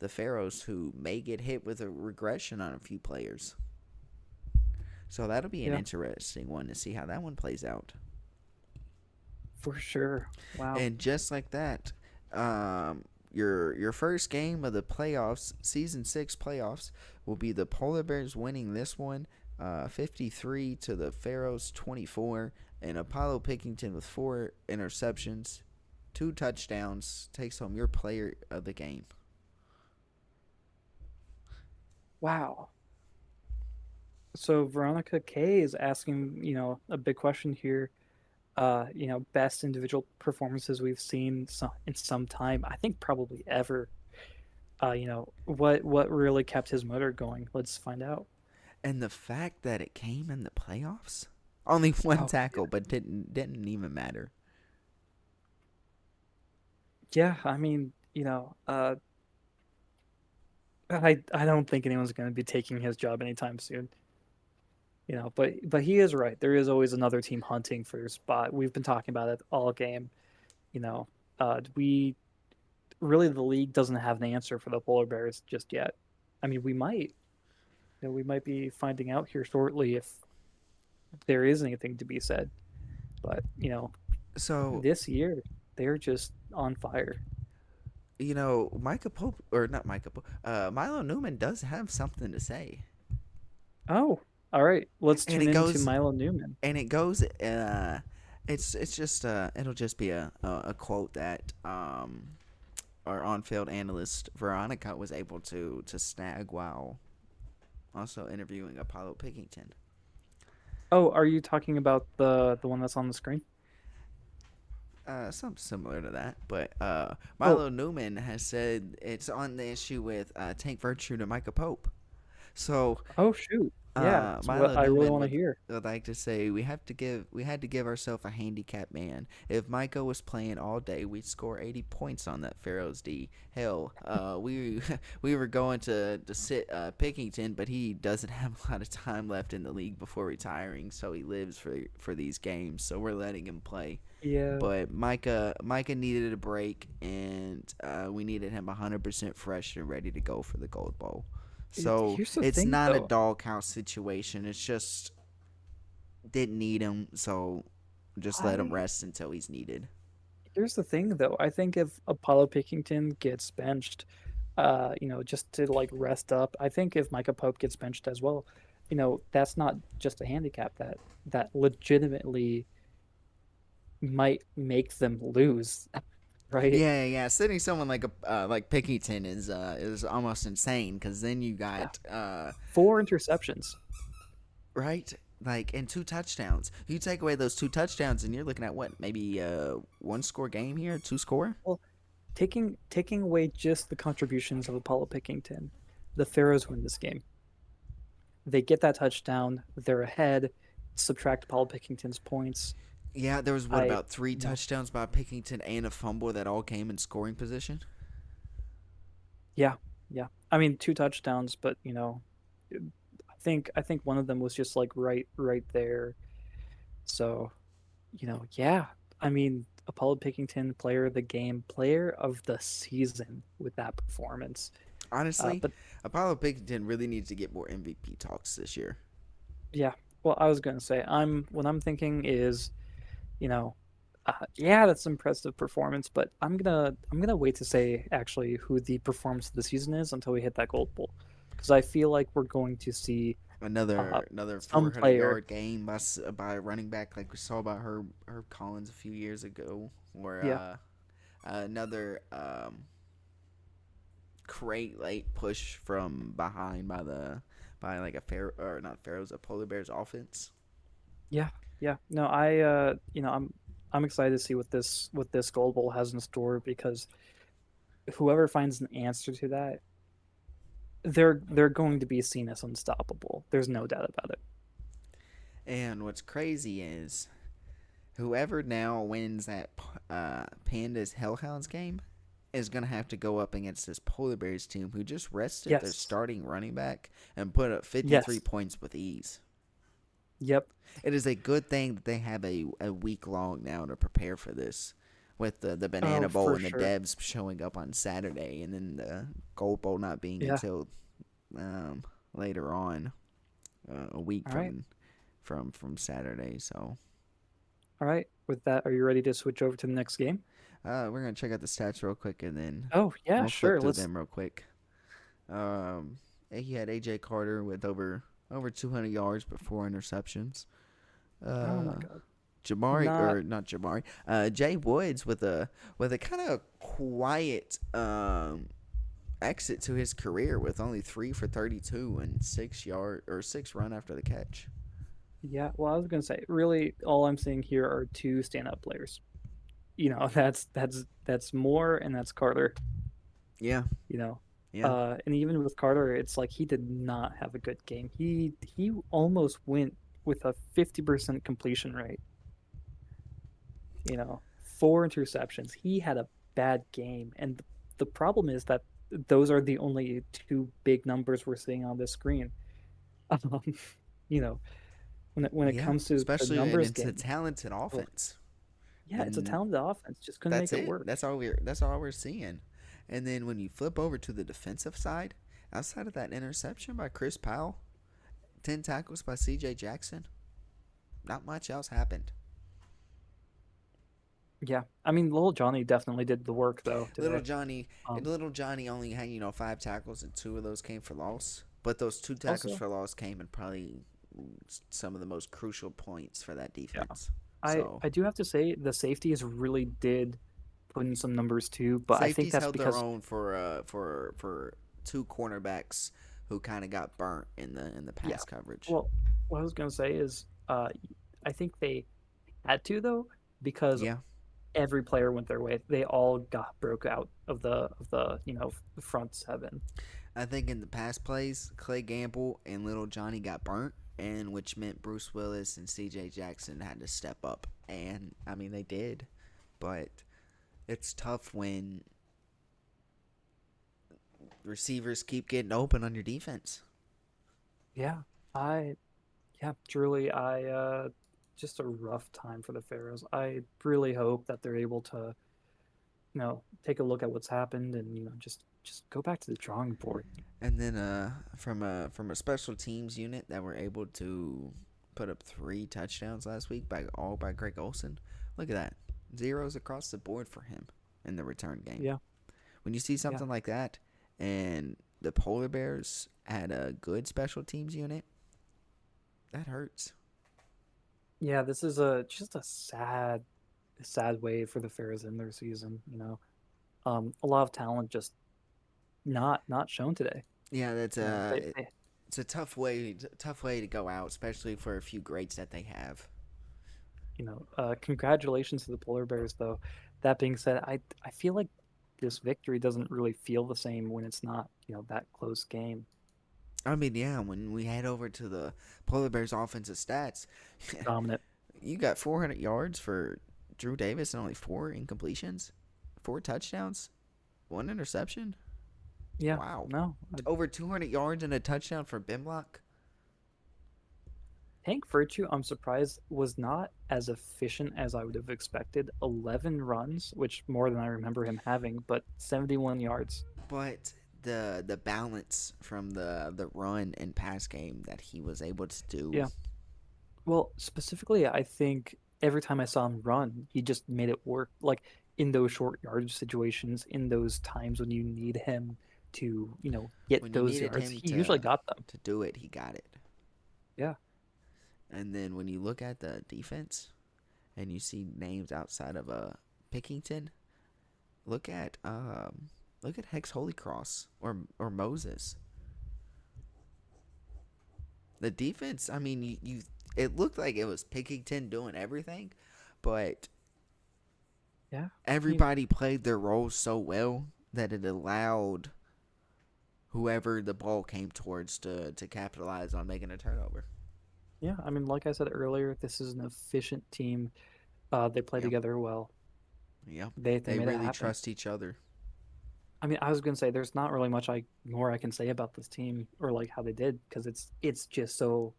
Pharaohs who may get hit with a regression on a few players. So that'll be an Yeah, interesting one to see how that one plays out. for sure. Wow. And just like that, your first game of the playoffs, season 6 playoffs, will be the Polar Bears winning this one, 53 to the Pharaohs 24, and Apollo Pickington with 4 interceptions, 2 touchdowns takes home your player of the game. Wow. So Veronica K is asking, a big question here. Best individual performances we've seen in some time. I think probably ever. What really kept his motor going? Let's find out. And the fact that it came in the playoffs, only one Oh, tackle, but didn't even matter. yeah. I mean, I don't think anyone's going to be taking his job anytime soon. But he is right. There is always another team hunting for your spot. We've been talking about it all game. You know, we really the league doesn't have an answer for the polar bears just yet. I mean, we might. We might be finding out here shortly if there is anything to be said. But So this year they're just on fire. Micah Pope or not Micah Pope, Milo Newman does have something to say, Oh, all right. Let's and tune it into goes Milo Newman. and it goes. It's just it'll just be a quote that our on-field analyst Veronica was able to snag while also interviewing Apollo Pickington. Oh, are you talking about the one that's on the screen? Something similar to that, but Oh, Milo Newman has said it's on the issue with Tank Virtue to Micah Pope. So oh shoot. Yeah, it's Milo what I really Newman want to hear. would like to say we had to give ourselves a handicap man. If Micah was playing all day, we'd score 80 points on that Pharaohs D. Hell, we we were going to sit Pickington, but he doesn't have a lot of time left in the league before retiring, so he lives for these games. So we're letting him play. Yeah. But Micah needed a break, and we needed him 100% fresh and ready to go for the Gold Bowl. So Here's the it's thing not a though. doghouse situation. It's just didn't need him, so just let him I rest until he's needed. Here's the thing though. I think if Apollo Pickington gets benched, just to like rest up, I think if Micah Pope gets benched as well, that's not just a handicap that legitimately might make them lose, right? Yeah, yeah. Sitting someone like Pickington is almost insane because then you Yeah. got 4 interceptions. right like and 2 touchdowns. You take away those 2 touchdowns, and you're looking at what maybe 1 score game here, 2 score. Well, taking away just the contributions of Apollo Pickington, the Pharaohs win this game. They get that touchdown, they're ahead, subtract Apollo Pickington's points. Yeah, there was what I, about three you know, touchdowns by Pickington and a fumble that all came in scoring position. yeah, yeah. I mean, 2 touchdowns, but I think one of them was just like right there. So, yeah. I mean, Apollo Pickington, player of the game, player of the season with that performance. Honestly, But Apollo Pickington really needs to get more MVP talks this year. yeah, well, I was gonna say what I'm thinking is, you know, yeah, that's impressive performance, but I'm gonna wait to say actually who the performance of the season is until we hit that gold bowl, because I feel like we're going to see uh Another some 400 player. yard game by a running back like we saw by Herb Collins a few years ago, or Yeah, another great late push from behind by like a Pharaoh or not Pharaoh's a Polar Bears offense. yeah, yeah. No, I'm excited to see what this gold bowl has in store, because whoever finds an answer to that, they're going to be seen as unstoppable. There's no doubt about it. And what's crazy is whoever now wins that Pandas Hellhounds game is going to have to go up against this Polar Bears team who just rested their Yes. starting running back and put up 53 Yes. points with ease. Yep. It is a good thing that they have a week long now to prepare for this with the Oh, Banana Bowl for and the sure. Devs showing up on Saturday and then the Gold Bowl not being Yeah. until um, later on, a week All right. from Saturday. So All right. With that, are you ready to switch over to the next game? we're going to check out the stats real quick and then Oh, yeah, we'll flip sure. through Let's. them real quick. He had AJ Carter with over 200 yards but 4 interceptions. Oh my Uh, God. Jamari Not. or not Jamari, Jay Woods with a kind of quiet exit to his career with only 3 for 32 and 6 yard or 6 run after the catch. Yeah. Well, I was gonna say, really, all I'm seeing here are two stand-up players. That's Moore and that's Carter. Yeah, You know, yeah, and even with Carter, it's like he did not have a good game. He almost went with a 50% completion rate. 4 interceptions. He had a bad game, and the problem is that those are the only two big numbers we're seeing on this screen. Um, you know, when it yeah. comes to the Especially and numbers it's a game, talented ugh, offense, yeah, it's a and talented offense. Just couldn't that's make it it. work. That's all we're seeing. And then when you flip over to the defensive side, outside of that interception by Chris Powell, 10 tackles by C.J. Jackson, not much else happened. Yeah, I mean, little Johnny definitely did the work though Little today. Johnny, Um, Little Johnny only had 5 tackles and 2 of those came for loss. But those 2 tackles Also, for loss came in probably some of the most crucial points for that yeah, defense. I So I do have to say the safeties really did put in some numbers too, but I think safeties that's held their because own for 2 cornerbacks who kind of got burnt in the yeah. pass coverage. Well, what I was gonna say is, I think they had to though, because Yeah, every player went their way. They all got broke out of the front seven. I think in the pass plays, Clay Gamble and Little Johnny got burnt, and which meant Bruce Willis and C.J. Jackson had to step up, and I mean they did, but it's tough when receivers keep getting open on your defense. Yeah, I yeah, truly, I just a rough time for the Pharaohs. I really hope that they're able to take a look at what's happened, and just go back to the drawing board. And then from a special teams unit that were able to put up 3 touchdowns last week by Greg Olson. Look at that. Zeros across the board for him in the return game. Yeah, When you see yeah, something like that and the Polar Bears had a good special teams unit, that hurts. yeah. This is a just a sad way for the Pharaohs in their season. A lot of talent just not shown today. Yeah, that's You know, they it's a tough way to go out, especially for a few greats that they have. congratulations to the Polar Bears, though. That being said, I feel like this victory doesn't really feel the same when it's not, that close game. I mean, yeah, when we head over to the Polar Bears offensive stats, Dominant. you got 400 yards for Drew Davis and only 4 incompletions, 4 touchdowns, 1 interception. Yeah. Wow. No. Over 200 yards and a touchdown for Bimlock. Hank Virtue, I'm surprised, was not as efficient as I would have expected. 11 runs, which more than I remember him having, but 71 yards. But the balance from the run and pass game that he was able to do. Yeah. Well, specifically, I think every time I saw him run, he just made it work. Like in those short yardage situations, in those times when you need him to, get When you those needed yards, him he usually got them. to do it, he got it. Yeah. And then when you look at the defense and you see names outside of Pickington, look at Hex Holycross or Moses. The defense, I mean, you it looked like it was Pickington doing everything, but Yeah. I mean, everybody played their roles so well that it allowed whoever the ball came towards to capitalize on making a turnover. yeah. I mean, like I said earlier, this is an efficient team. They play Yep. together well. Yep. They They made it really happen. trust each other. I mean, I was gonna say there's not really much I more I can say about this team or like how they did because it's just so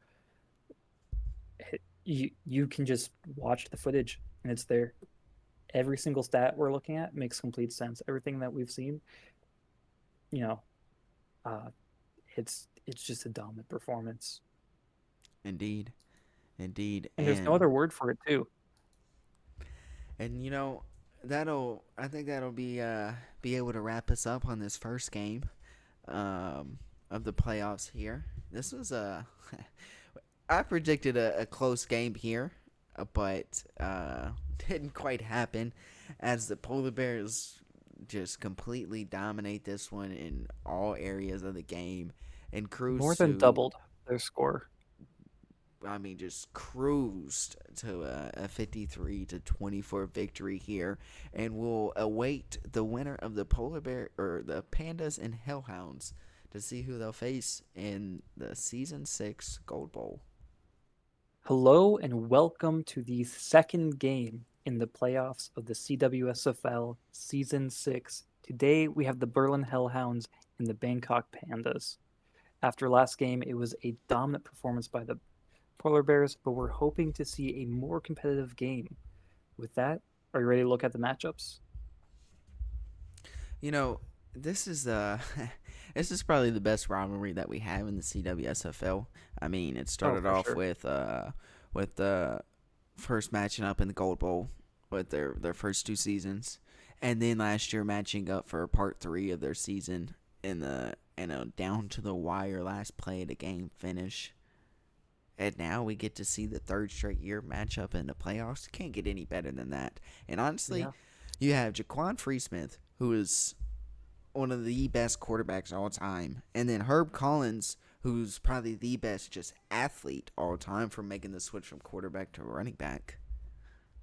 you can just watch the footage and it's there. Every single stat we're looking at makes complete sense. Everything that we've seen, you know, uh, it's just a dominant performance, Indeed. Indeed. and there's no other word for it too. And that'll I think that'll be able to wrap us up on this first game of the playoffs here. This was a I predicted a close game here, but didn't quite happen as the Polar Bears just completely dominate this one in all areas of the game and More cruise than to doubled their score. I mean, just cruised to a 53-24 victory here, and we'll await the winner of the Polar Bear or the Pandas and Hellhounds to see who they'll face in the season 6 Gold Bowl. Hello and welcome to the second game in the playoffs of the CWSFL Season 6. Today we have the Berlin Hellhounds and the Bangkok Pandas. After last game, it was a dominant performance by the Polar Bears, but we're hoping to see a more competitive game. With that, are you ready to look at the matchups? You know, this is this is probably the best rivalry that we have in the CWSFL. I mean, it Oh, started for off sure. with the first matching up in the Gold Bowl with their first two seasons, and then last year matching up for part 3 of their season in a down to the wire last play of the game finish. And now we get to see the third straight year matchup in the playoffs. Can't get any better than that. And honestly, Yeah. you have Jaquan Freesmith, who is one of the best quarterbacks all time, and then Herb Collins, who's probably the best just athlete all time for making the switch from quarterback to running back.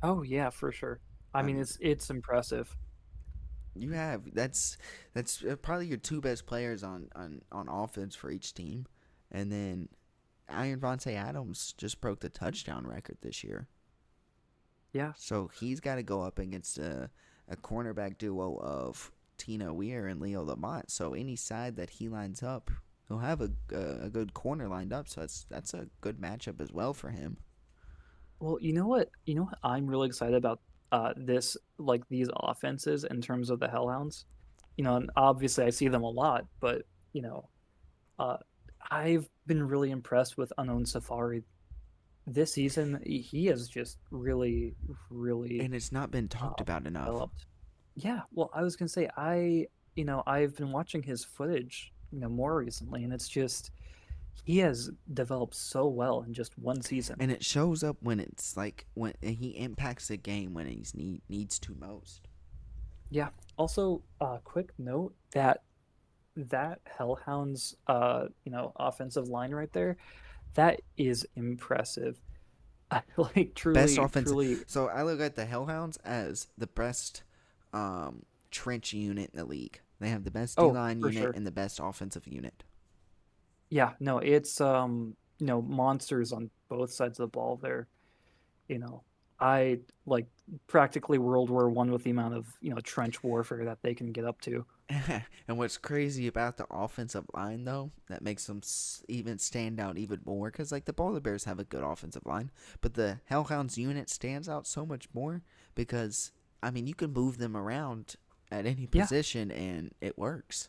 Oh, yeah, for sure. I I mean, mean, it's impressive. you have that's probably your two best players on offense for each team, and then Iron Vontae Adams just broke the touchdown record this year. Yeah. So he's got to go up against a cornerback duo of Tino Weir and Leo Lamont. So any side that he lines up, he'll have a good corner lined up. So that's a good matchup as well for him. Well, you know what? You know what I'm really excited about this like these offenses in terms of the Hellhounds. And obviously I see them a lot, but you know, uh I've been really impressed with Unknown Safari this season. He has just really, really And it's not been talked about enough. developed. Yeah, well, I was gonna say I've been watching his footage, more recently, and it's just he has developed so well in just one season. And it shows up when it's like when he impacts the game when needs to most. Yeah. Also, quick note that Hellhounds, offensive line right there, that is impressive. Like Best truly, offensive. truly. So I look at the Hellhounds as the best trench unit in the league. They have the best D Oh, line for unit sure. and the best offensive unit. Yeah, no, it's monsters on both sides of the ball there. You know, I like practically World War I with the amount of trench warfare that they can get up to. And what's crazy about the offensive line, though, that makes them even stand out even more, because like the Polar Bears have a good offensive line, but the Hellhounds unit stands out so much more because I mean you can move them around at any Yeah, position and it works.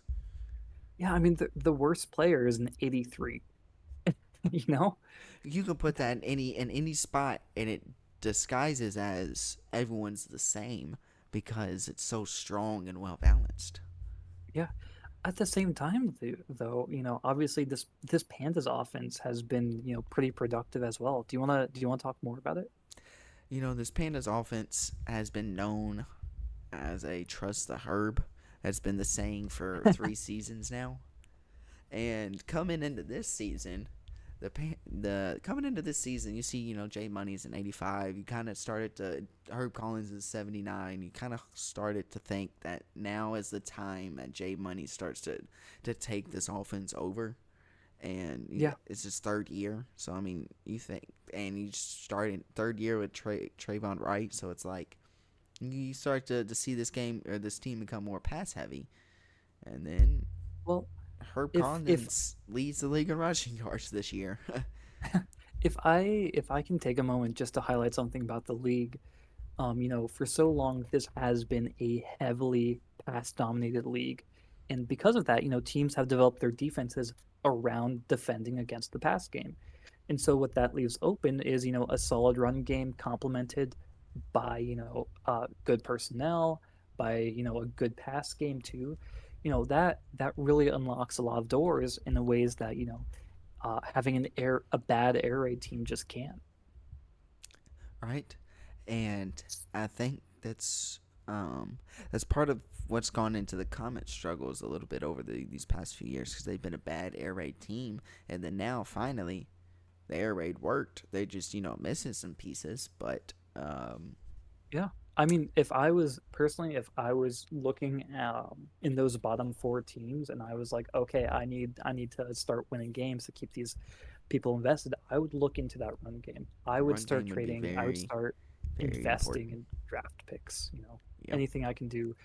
yeah. I mean, the worst player is an 83. You know, You can put that in any spot and it disguises as everyone's the same because it's so strong and well balanced. yeah. At the same time, though, obviously this Pandas offense has been, pretty productive as well. Do you wanna talk more about it? This Pandas offense has been known as a trust the herb. That's been the saying for 3 seasons now. And coming into this season, the coming into this season, you see, Jay Money's an 85. You kind of started to Herb Collins is 79. You kind of started to think that now is the time that Jay Money starts to take this offense over. And Yeah. it's his third year, so I mean, you think, and he's starting third year with Trayvon Wright, so it's like you start to see this game or this team become more pass heavy, and then Well, Herb if Collins leads the league in rushing yards this year. if I can take a moment just to highlight something about the league, for so long this has been a heavily pass dominated league. And because of that, teams have developed their defenses around defending against the pass game. And so what that leaves open is, a solid run game complemented by, good personnel, by, a good pass game too. That really unlocks a lot of doors in the ways that, having a bad air raid team just can't. Right? And I think that's part of what's gone into the Comet struggles a little bit over these past few years because they've been a bad air raid team, and then now finally the air raid worked. They just missing some pieces, but Yeah. I mean, if I was looking in those bottom four teams, and I was like, okay, I need to start winning games to keep these people invested, I would look into that run game. I the would run start game would be trading. I would very start very investing important. in draft picks. Yep. Anything I can do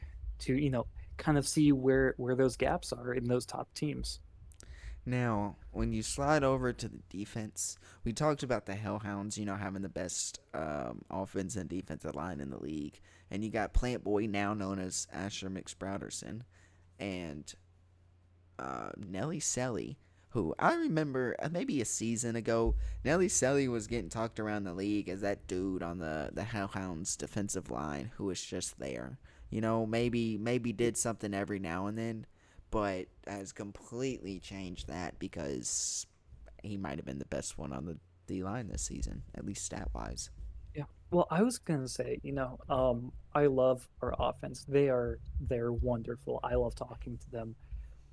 to kind of see where those gaps are in those top teams. Now, when you slide over to the defense, we talked about the Hellhounds, having the best offense and defensive line in the league. And you got Plant Boy, now known as Asher McSprouderson, and Nelly Selly, who I remember maybe a season ago, Nelly Selly was getting talked around the league as that dude on the Hellhounds defensive line who was just there. Maybe did something every now and then, but has completely changed that because he might have been the best one on the D line this season, at least stat wise. Yeah. Well, I was gonna say, I love our offense. They're wonderful. I love talking to them.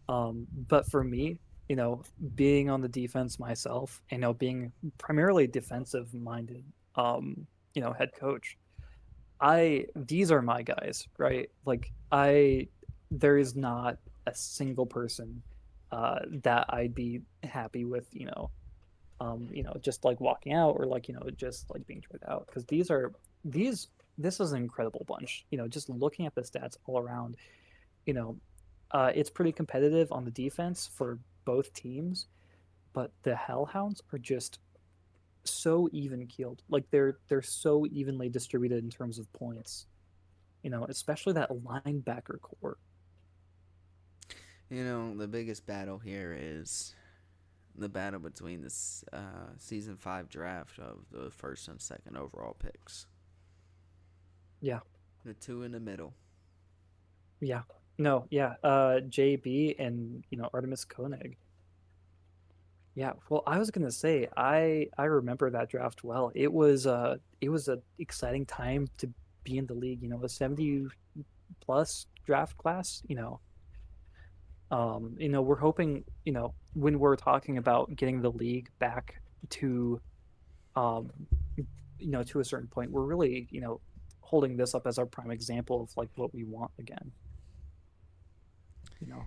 But for me, being on the defense myself, being primarily defensive minded, head coach, these are my guys, right? Like there is not a single person that I'd be happy with, just like walking out or like, just like being tried out. Because these this is an incredible bunch. Just looking at the stats all around, you know, it's pretty competitive on the defense for both teams, but the Hellhounds are just so even keeled. Like they're so evenly distributed in terms of points. Especially that linebacker core. The biggest battle here is the battle between this season 5 draft of the first and second overall picks. Yeah, The two in the middle. yeah. No, yeah. JB and Artemis Koenig. Yeah, well, I was gonna say I remember that draft well. It was a exciting time to be in the league. A 70 plus draft class. We're hoping. When we're talking about getting the league back to um, to a certain point, we're really holding this up as our prime example of like what we want again. You know,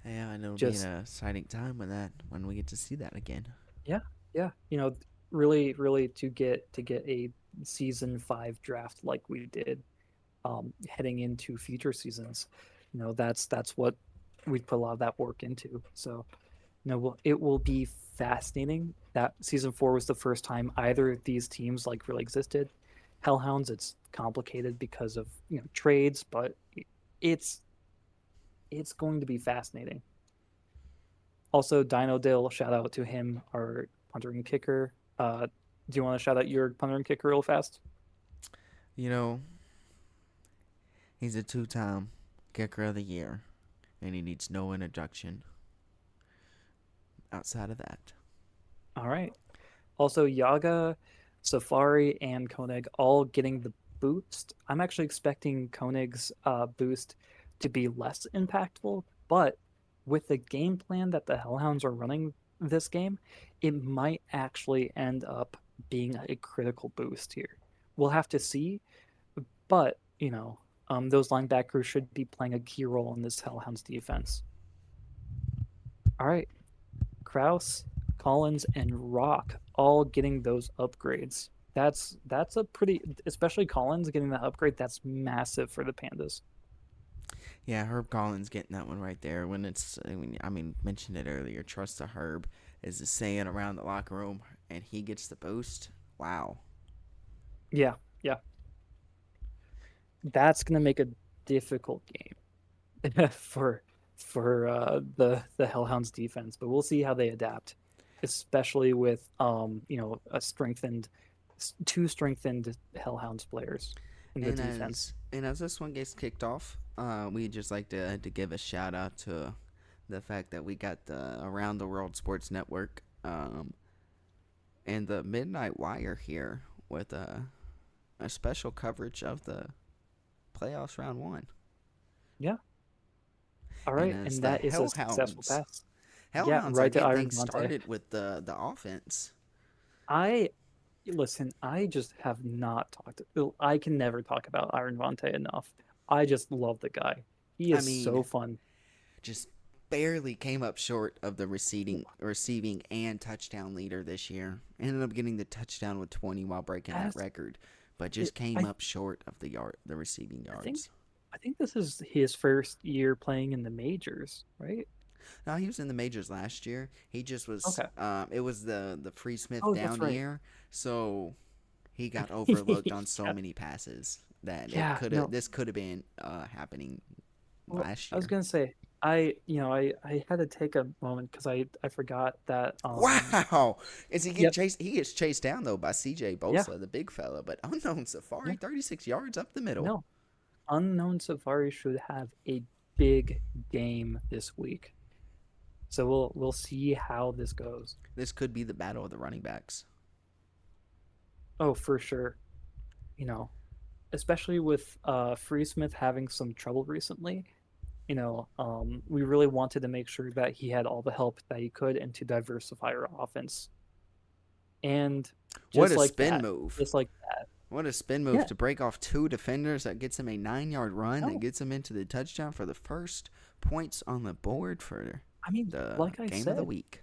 Yeah, and it'll be an just exciting time when we get to see that again. yeah, yeah. Really, really to get a season 5 draft like we did, heading into future seasons. That's what we'd put a lot of that work into. So it will be fascinating. That season 4 was the first time either of these teams like really existed. Hellhounds, it's complicated because of trades, but it's it's going to be fascinating. Also, Dino Dill, shout out to him, our punter and kicker. Do you want to shout out your punter and kicker real fast? You know, he's a two-time kicker of the year, and he needs no introduction outside of that. All right. Also, Yaga, Safari, and Koenig all getting the boost. I'm actually expecting Koenig's boost to be less impactful, but with the game plan that the Hellhounds are running this game, it might actually end up being a critical boost here. We'll have to see, but those linebackers should be playing a key role in this Hellhounds defense. All right, Kraus, Collins, and Rock all getting those upgrades. That's a pretty, especially Collins getting that upgrade. That's massive for the Pandas. Yeah, Herb Collins getting that one right there. When it's, I mean, mentioned it earlier. Trust the Herb is the saying around the locker room, and he gets the boost. Wow. Yeah, yeah, that's gonna make a difficult game for the Hellhounds defense, but we'll see how they adapt, especially with a strengthened two strengthened Hellhounds players in the And defense. as this one gets kicked off, we just like to give a shout out to the fact that we got the Around the World Sports Network and the Midnight Wire here with a special coverage of the playoffs round one. Yeah. All And right, as and the that is a successful Hellhounds, pass. Yeah, Hellhounds are right to getting Iron things Vontae. started with the offense. I listen. I just have not talked. I can never talk about Iron Vontae enough. I just love the guy. He I is so mean, fun. just barely came up short of the receiving and touchdown leader this year. Ended up getting the touchdown with 20 while breaking that As record, but it, just came up short of the receiving I think yards. I think this is his first year playing in the majors, right? Now he was in the majors last year. He just was. Okay. It was the Free Smith Oh, that's down right. year, so he got overlooked on so Yeah. many passes that it Yeah. could have No. this could have been happening Well, last I was year. gonna say I had to take a moment because I forgot that Wow! Is he getting Yep. chased? He gets chased down though by C.J. Yeah. Bosa, the big fella. But unknown Yeah. Safari, 36 yards up the middle. No. Unknown Safari should have a big game this week. So we'll see how this goes. This could be the battle of the running backs. Oh, for sure. You know, especially with Free Smith having some trouble recently. We really wanted to make sure that he had all the help that he could and to diversify our offense. And What just a like spin that, move! just like that. What a spin move Yeah, to break off two defenders that gets him a 9 yard run that no, gets him into the touchdown for the first points on the board for I mean, the game of the week.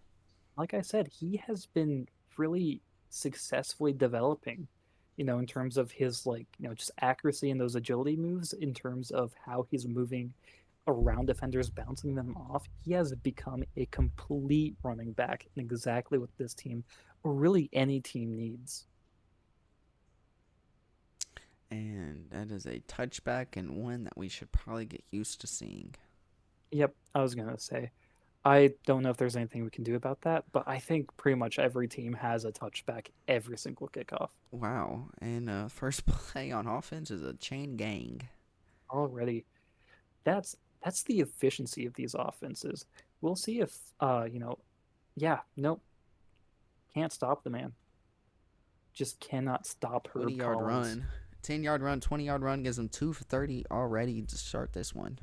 like I said, he has been really successfully developing, in terms of his just accuracy and those agility moves, in terms of how he's moving around defenders, bouncing them off. He has become a complete running back and exactly what this team, or really any team, needs. And that is a touchback and one that we should probably get used to seeing. Yep, I was gonna say. I don't know if there's anything we can do about that, but I think pretty much every team has a touchback every single kickoff Wow. And first play on offense is a chain gang. already. That's that's the efficiency of these offenses. We'll see if yeah, nope, can't stop the man. Just cannot stop 20 Herb yard Collins. run. 10 yard run, 20 yard run gives them 2 for 30 already to start this one.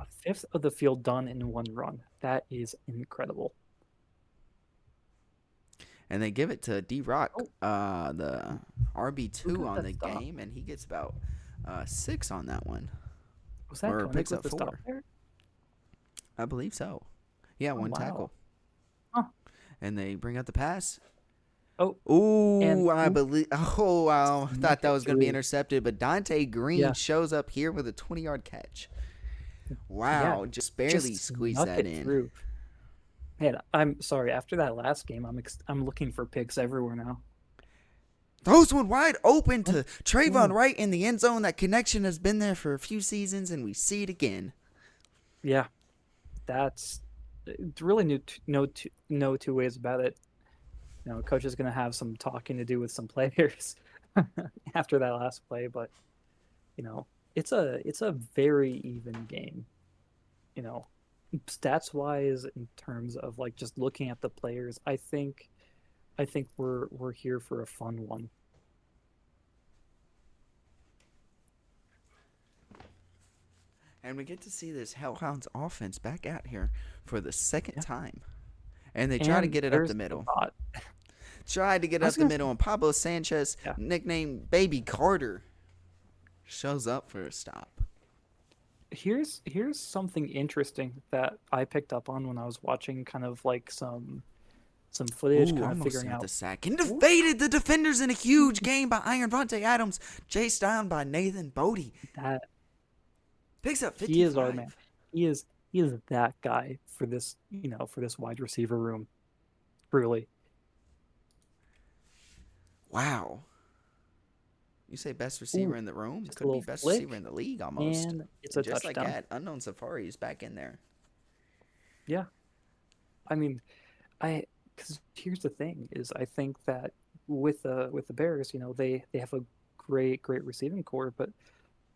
A fifth of the field done in one run. That is incredible. And they give it to D Rock, Oh, the who RB2 got on that the stop? game, and he gets about 6 on that one. Was that Or Koenig picks with up the stop 4. there? I believe so. Yeah, Oh one wow. tackle. Huh. And they bring out the pass. Oh, and Ooh, I who believe. Oh, wow. snuck Thought that it was going to be through? intercepted, but Dante Green Yeah, shows up here with a 20-yard catch. Yeah, Wow, just barely just squeezed snuck that it in. through. Man, I'm sorry. After that last game, I'm looking for picks everywhere now. Throws one wide open Oh, to Trayvon oh, Wright in the end zone. That connection has been there for a few seasons, and we see it again. yeah, that's it's really no two ways about it. Coach is going to have some talking to do with some players after that last play, but you know, it's a very even game. You know, stats wise, in terms of like just looking at the players, I think we're here for a fun one. And we get to see this Hellhounds offense back out here for the second Yeah, time. And they try to and get it up there's the the middle. bot. Tried to get I it was up the gonna middle, and Pablo Sanchez, Yeah. nicknamed Baby Carter, shows up for a stop. Here's something interesting that I picked up on when I was watching kind of like some footage, Ooh, kind of almost figuring got the out. sack. And Ooh, defeated the defenders in a huge game by Iron Vontae Adams, chased down by Nathan Bodie. that Picks up he is our man. 55. He is that guy for this wide receiver room. Truly. Wow. You say best receiver Ooh, in the room? just a Could be little best receiver in flick the league almost. and it's And a just like touchdown. that, Unknown Safari is back in there. Yeah. I mean, I because here's the thing is I think that with the Bears, they have a great receiving core, but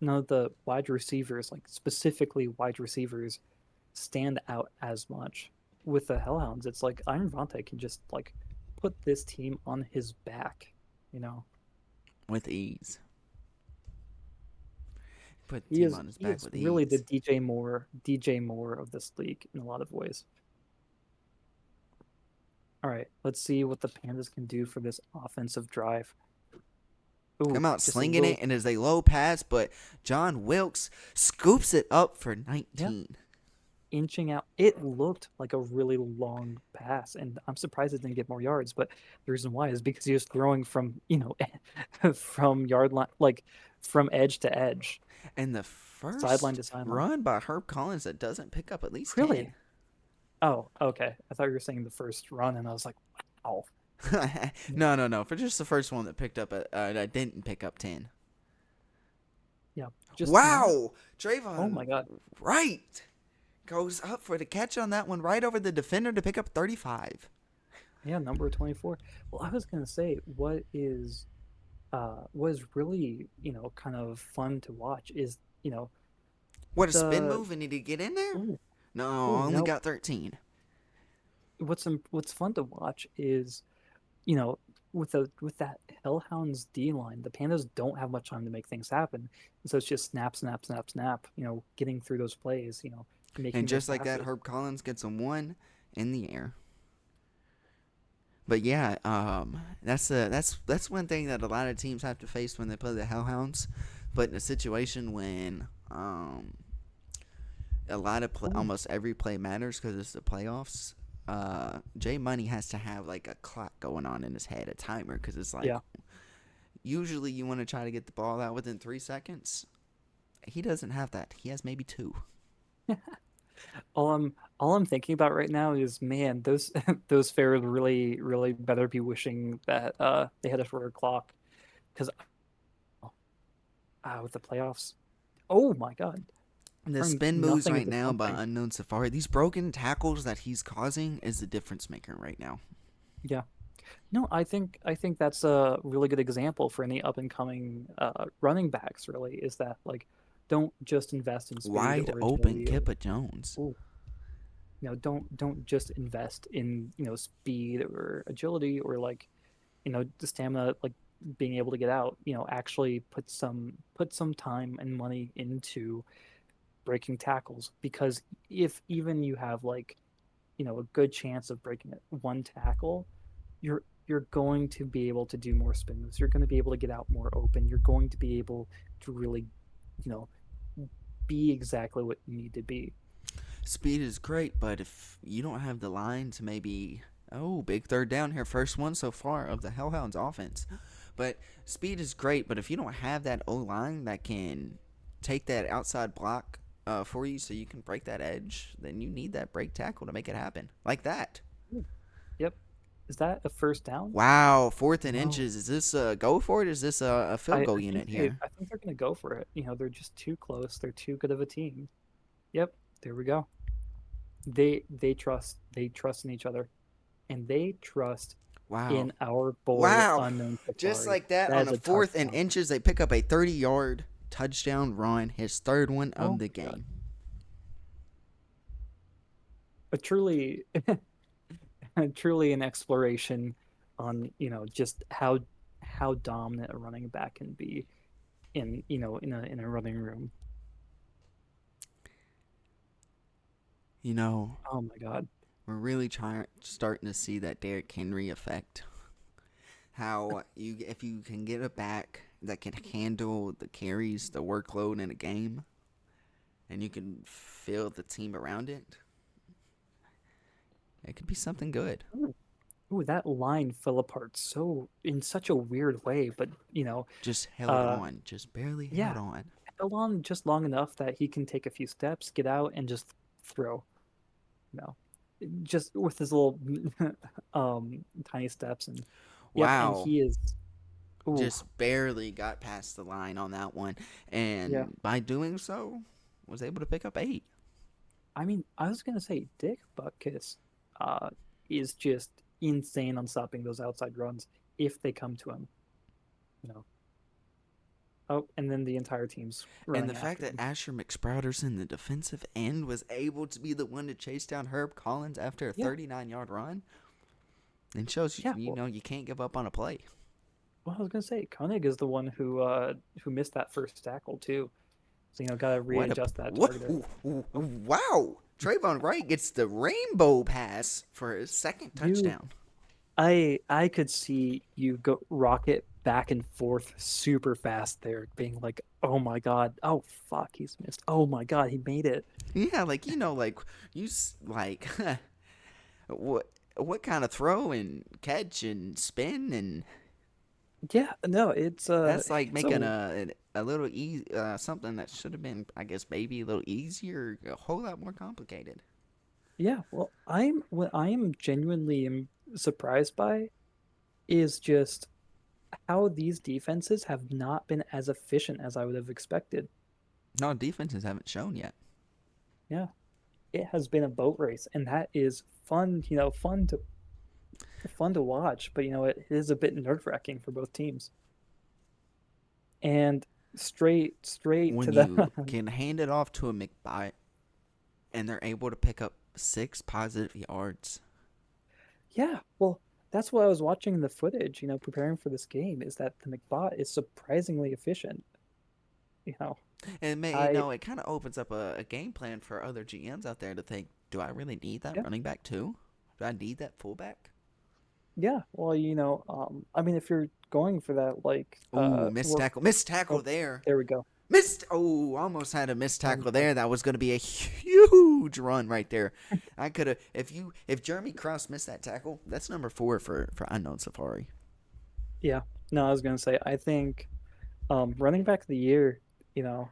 none of the wide receivers, like specifically wide receivers, stand out as much. With the Hellhounds, it's like Iron Vante can just like put this team on his back, you know. With ease. Put the He team is on his he back is with really the ease. DJ Moore of this league in a lot of ways. All right, let's see what the Pandas can do for this offensive drive. Ooh, Come out just a slinging it, little, and as a low pass, but John Wilkes scoops it up for yeah, 19. inching out. It looked like a really long pass, and I'm surprised it didn't get more yards. But the reason why is because he was throwing from, from yard line, like from edge to edge, And the sideline first to sideline. run by Herb Collins that doesn't pick up at least 10. Really? Oh, okay. I thought you were saying the first run, and I was like, wow. No, no, no. For just the first one that picked up, that didn't pick up 10. Yeah, just not. Wow! Oh Trayvon my God. Wright goes up for the catch on that one, right over the defender to pick up 35. Yeah, number 24. Well, I was gonna say, what is really, kind of fun to watch is, What a spin the move, and did he get in there? ooh, No, ooh, only no. got 13. What's fun to watch is, you know, with that Hellhounds D line, the Pandas don't have much time to make things happen. And so it's just snap, snap, snap, snap, getting through those plays, And making those just like that, passes. Herb Collins gets a one in the air. But yeah, that's one thing that a lot of teams have to face when they play the Hellhounds. But in a situation when a lot of Ooh, almost every play matters because it's the playoffs. Jay Money has to have like a clock going on in his head, a timer, because it's like yeah. usually you want to try to get the ball out within 3 seconds. He doesn't have that. He has maybe two. All I'm thinking about right now is, man, those those fairs really really better be wishing that they had a shorter clock because with the playoffs, oh my God, The turn spin moves nothing right into now by something. Unknown Safari. These broken tackles that he's causing is the difference maker right now. Yeah, no, I think that's a really good example for any up and coming running backs. Really, is that like don't just invest in speed Wide or open agility or Kippa Jones. ooh, don't just invest in speed or agility or like the stamina, like being able to get out. Actually put some time and money into breaking tackles, because if even you have like a good chance of breaking it one tackle, you're going to be able to do more spin moves. You're going to be able to get out more open. You're going to be able to really, you know, be exactly what you need to be. Speed is great, but if you don't have the line to maybe. Oh, big third down here. First one so far of the Hellhounds offense. But speed is great, but if you don't have that O line that can take that outside block for you so you can break that edge, then you need that break tackle to make it happen. Like that. Ooh, yep. Is that a first down? Wow, fourth and No. inches. Is this a go for it? Is this a field goal unit here? I think they're gonna go for it. They're just too close. They're too good of a team. Yep, there we go. They trust in each other, and they trust Wow. in our boy Wow. Unknown Just Safari. like that, That on is a a fourth and touchdown. inches, they pick up a 30-yard touchdown run, his third one Oh of the my god. game. A truly truly an exploration on, just how dominant a running back can be in a running room. You know, Oh my god. we're really starting to see that Derrick Henry effect. How you, if you can get a back that can handle the carries, the workload in a game, and you can fill the team around it, it could be something good. Ooh, ooh, that line fell apart so in such a weird way, but Just held uh on, just barely held yeah, on. held on just long enough that he can take a few steps, get out, and just throw. You know, just with his little tiny steps, and yep, and Wow, he is. Ooh, just barely got past the line on that one, yeah. and by doing so, was able to pick up 8. I mean, I was gonna say Dick Butkus, uh, is just insane on stopping those outside runs if they come to him. You know. Oh, and then the entire team's And the running fact after that him. Asher McSprouderson, the defensive end, was able to be the one to chase down Herb Collins after a Yeah, 39-yard run, and shows yeah. you know you can't give up on a play. Well, I was gonna say Koenig is the one who missed that first tackle too. So gotta What a readjust that what? targeter. Oh, Wow! Trayvon Wright gets the rainbow pass for his second you, touchdown. I could see you go rocket back and forth super fast there, being like, oh my god, oh fuck, he's missed. Oh my god, he made it. Yeah, like like like what kind of throw and catch and spin, and Yeah, no, it's that's like it's making a a little easy something that should have been, I guess, maybe a little easier, a whole lot more complicated. yeah. Well, what I am genuinely surprised by is just how these defenses have not been as efficient as I would have expected. No, defenses haven't shown yet. Yeah, it has been a boat race, and that is fun. Fun to watch, but it is a bit nerve wracking for both teams. And straight When to the you can hand it off to a McBite and they're able to pick up 6 positive yards. yeah. Well, that's what I was watching in the footage. Preparing for this game is that the McBot is surprisingly efficient. You know, And I it kind of opens up a game plan for other GMs out there to think, do I really need that yeah running back too? Do I need that fullback? yeah. Well, I mean, if you're going for that, like, Ooh, missed work. tackle. Missed tackle Oh, there. there we go. Missed. Oh, almost had a missed There we tackle go. there. That was going to be a huge run right there. I could have, if Jeremy Krause missed that tackle, that's number 4 for Unknown Safari. Yeah. No, I was gonna say I think running back of the year, you know,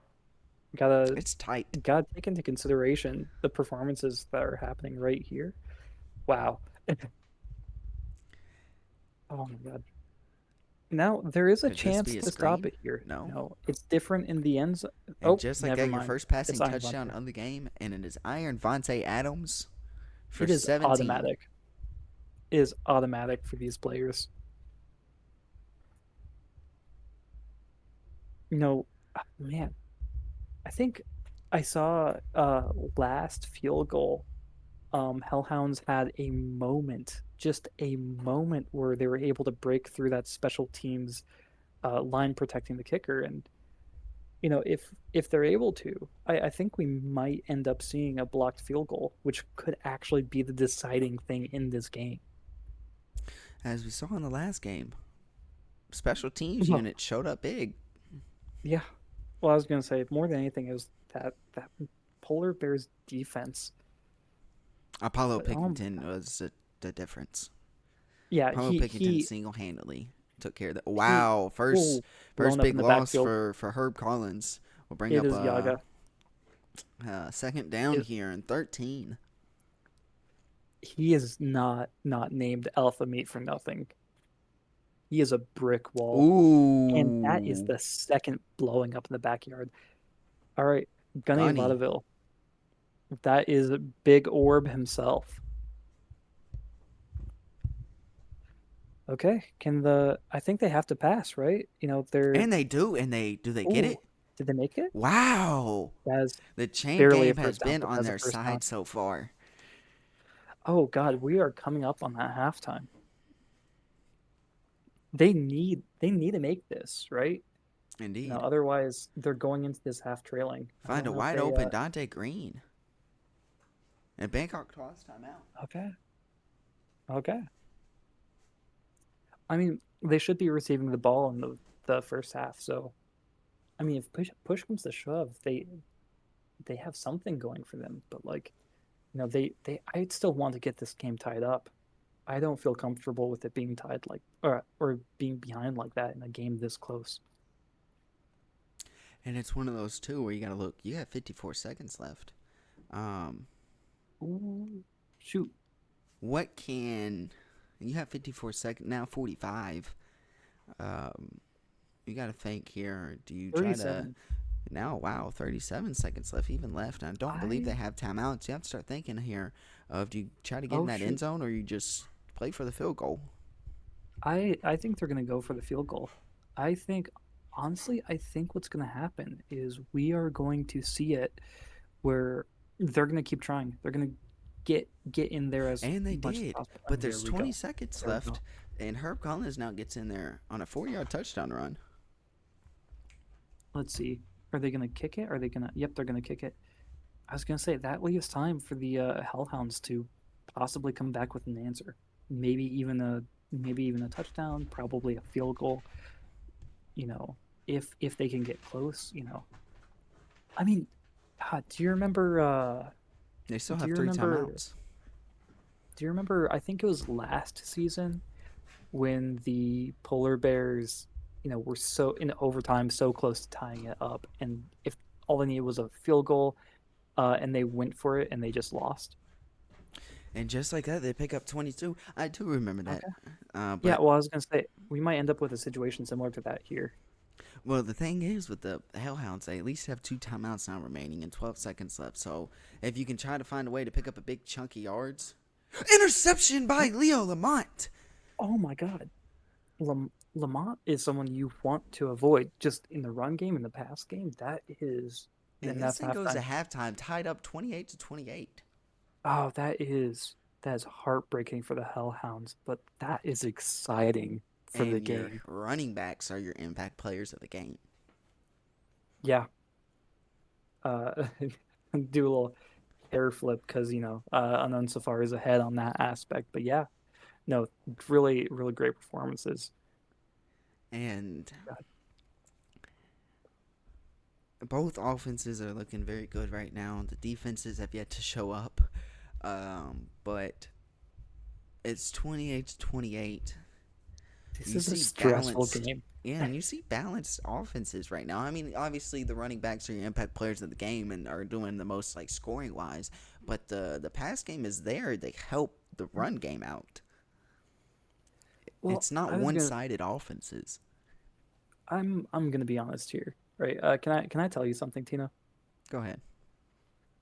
gotta It's tight. gotta take into consideration the performances that are happening right here. Wow. Oh my God. Now there is a Could this chance be a to stop screen? it here. No. It's different in the end zone. And Oh, just like never that, your mind. first It's passing Iron touchdown Vontae. of the game, and it is Iron Vontae Adams for It is 17. automatic. It is automatic for these players. Man, I think I saw last field goal. Hellhounds had a moment, just a moment where they were able to break through that special teams line protecting the kicker. And if they're able to, I think we might end up seeing a blocked field goal, which could actually be the deciding thing in this game. As we saw in the last game, special teams Well, unit showed up big. yeah. Well, I was gonna say more than anything is that polar bears defense. Apollo But oh my Pickington god, was the difference. yeah, Apollo Pickington he single handedly took care of that. he Wow, oh first blown up in big the loss backfield. for Herb Collins. Will bring It up is Yaga. Second down If here and 13. he is not named Alpha Meat for nothing. He is a brick wall. And that is Ooh, the second blowing up in the backyard. All right, Gunny Gunny. Vaudeville. That is Big Orb himself. Okay, I think they have to pass, right? They're. And they do, and they get Oh, it? did they make it? Wow. That's The chain barely a game has first down, been but on that's a their first down. side so far. Oh God, we are coming up on that halftime. They need to make this, right? Indeed. Otherwise they're going into this half trailing. I Find don't a know if wide they open Dante Green. And Bangkok toss timeout. okay. Okay. I mean, they should be receiving the ball in the first half, so I mean, if push comes to shove, they have something going for them, but like, they I'd still want to get this game tied up. I don't feel comfortable with it being tied like or being behind like that in a game this close. And it's one of those two where you gotta look. You have 54 seconds left. Um, Ooh, shoot. what can you have 54 seconds now? 45. Um, you gotta think here. Do you try to 37. now? Wow, 37 seconds left, even left. I don't believe they I have timeouts. You have to start thinking here of do you try to get in oh that end shoot. zone or you just play for the field goal? I think they're gonna go for the field goal. I think honestly, I think what's gonna happen is we are going to see it where they're gonna keep trying. They're gonna get in there as And they much as did. possible. But And here there's we 20 go. seconds There we left, go. and Herb Collins now gets in there on a 4-yard touchdown run. Let's see. Are they gonna kick it? Are they gonna? Yep, they're gonna kick it. I was gonna say that leaves time for the Hellhounds to possibly come back with an answer. Maybe even a touchdown. Probably a field goal. You know, if they can get close. I mean, do you remember? They still Do have you 3 remember? timeouts. Do you remember? I think it was last season when the polar bears, were so in overtime, so close to tying it up, and if all they needed was a field goal, and they went for it and they just lost. And just like that, they pick up 22. I do remember that. Okay. Yeah. But, Well, I was gonna say we might end up with a situation similar to that here. well, the thing is with the Hellhounds, they at least have 2 timeouts now remaining and 12 seconds left. So if you can try to find a way to pick up a big chunk of yards. Interception by Oh, Leo Lamont! oh my God, Lamont is someone you want to avoid just in the run game in the pass game. And And this that's thing goes to halftime. halftime, tied up 28-28. Oh, that is heartbreaking for the Hellhounds, but that is exciting for the And your game. running backs are your impact players of the game. Yeah. Uh, do a little hair flip because Unknown Safari is ahead on that aspect. But yeah, no, really, really great performances. And God. both offenses are looking very good right now. The defenses have yet to show up. But it's 28-28. This You is a see stressful balanced, game. yeah, and you see balanced offenses right now. I mean, obviously the running backs are your impact players of the game and are doing the most like scoring wise, but the pass game is there. They help the run game out. Well, It's not I was one gonna, sided offenses. I'm gonna be honest here, right? Can I tell you something, Tina? Go ahead.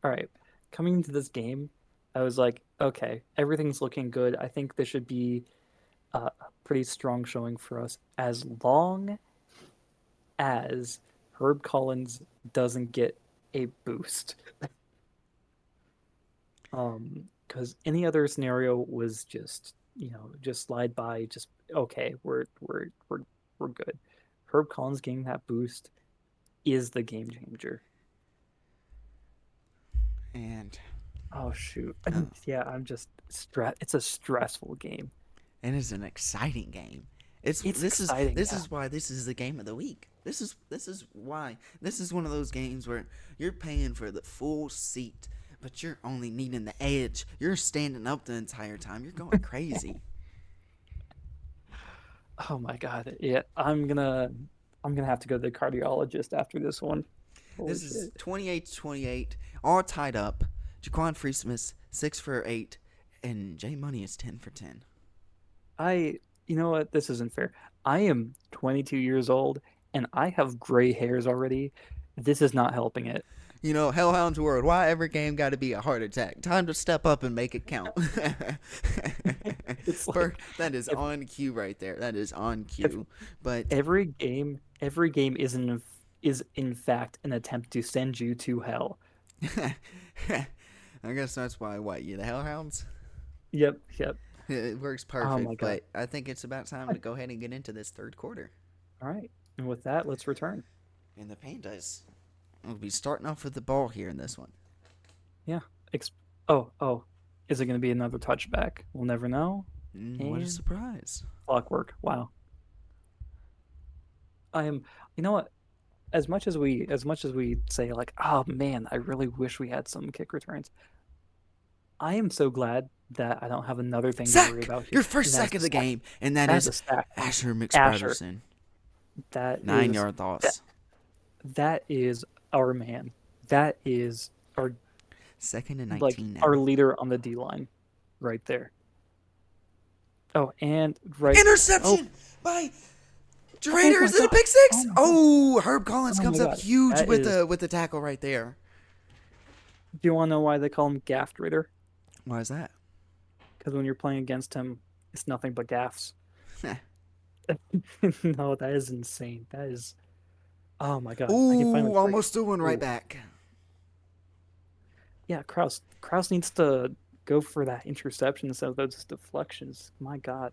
All right, coming into this game, I was like, okay, everything's looking good. I think this should be a pretty strong showing for us as long as Herb Collins doesn't get a boost. Because any other scenario was just slide by, just okay, we're good. Herb Collins getting that boost is the game changer. And Oh shoot. oh, Yeah, I'm just stress. It's a stressful game. and it's an exciting game. It's It's this is exciting, this yeah. is why this is the game of the week. This is why this is one of those games where you're paying for the full seat, but you're only needing the edge. You're standing up the entire time. You're going crazy. Oh my god. Yeah, I'm gonna have to go to the cardiologist after this one. Holy This is shit. 28-28, all tied up. Jaquan Freesmith 6 for 8, and J Money is 10 for 10. You know what? This isn't fair. I am 22 years old and I have gray hairs already. This is not helping it. You know, Hellhounds World. Why every game got to be a heart attack? Time to step up and make it count. It's like That is if on cue right there. That is on if cue. But every game is in fact an attempt to send you to hell. I guess that's why. What, you the Hellhounds? Yep, yep. It works Oh my perfect. God. But I think it's about time to go ahead and get into this third quarter. All right. And with that, let's return. And the Pandas will be starting off with the ball here in this one. Yeah. Ex- oh. Is it going to be another touchback? We'll never know. What a And surprise. clockwork. Wow. I am. You know what? As much as we say like, oh man, I really wish we had some kick returns. I am so glad that I don't have another thing to worry Sack! about here, Your first and that's sack the of the stack. game. And that That's is a stack from Asher Asher. McSpatterson. That Nine is yard that loss. that is our man. That is our Second and like 19 our now. leader on the D line, right there. Oh, and right. Oh, Interception by oh Drader. my Is it a god. pick Oh six? my god. Oh, Herb Collins Oh my comes up god. huge That is. with the tackle right there. Do you want to know why they call him Gaffed Ritter? Why is that? Because when you're playing against him, it's nothing but gaffs. No, that is insane. That is. Oh my god. I can finally Ooh, breathe. almost threw one right Ooh. back. Yeah, Kraus. Kraus needs to go for that interception instead of those deflections. My god.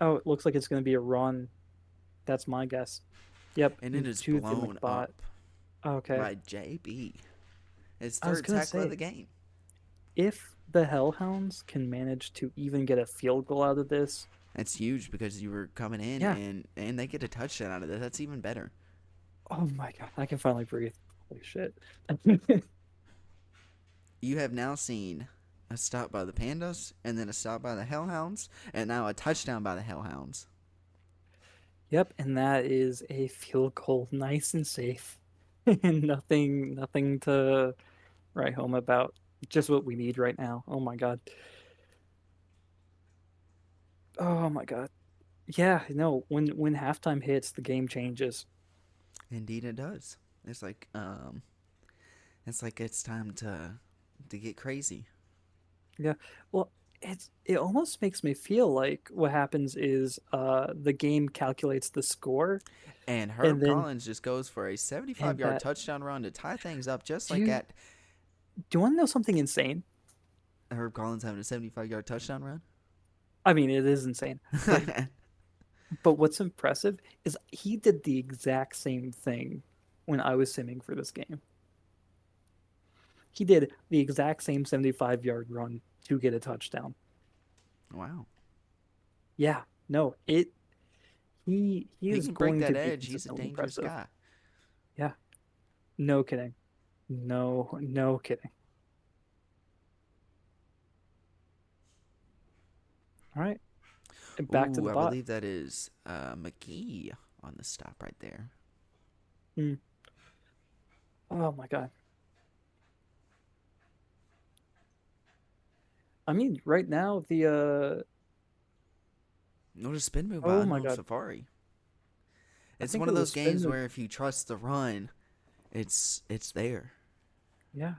Oh, it looks like it's going to be a run. That's my guess. Yep, And it is to the blown McBot. up Okay. by JB. His I was third going to tackle of say, the game. if the Hellhounds can manage to even get a field goal out of this, That's huge because you were coming in yeah. and they get a touchdown out of this. That's even better. Oh my god, I can finally breathe. Holy shit. You have now seen a stop by the Pandas, and then a stop by the Hellhounds, and now a touchdown by the Hellhounds. Yep, and that is a field goal, nice and safe. And nothing to write home about. Just what we need right now. Oh my god. Oh my god. Yeah, no, when halftime hits, the game changes. Indeed, it does. It's time to get crazy. Yeah. Well, it almost makes me feel like what happens is the game calculates the score And and Herb then Collins just goes for a and 75-yard that touchdown run to tie things up, just do like you at do you want to know something insane? Herb Collins having a 75-yard touchdown run. I mean, it is insane. But what's impressive is he did the exact same thing when I was simming for this game. He did the exact same 75-yard run to get a touchdown. Wow. Yeah, no, he He is can break going that to be edge. He's a consistently dangerous impressive. guy. Yeah, no kidding. No kidding. All right, back to Ooh, the I bot. believe that is McGee on the stop right there. Mm. Oh my god. I mean, right now What a spin move by oh my Unknown god. Safari. I It's think one it of was a those spin games move. where if you trust the run, it's there. Yeah.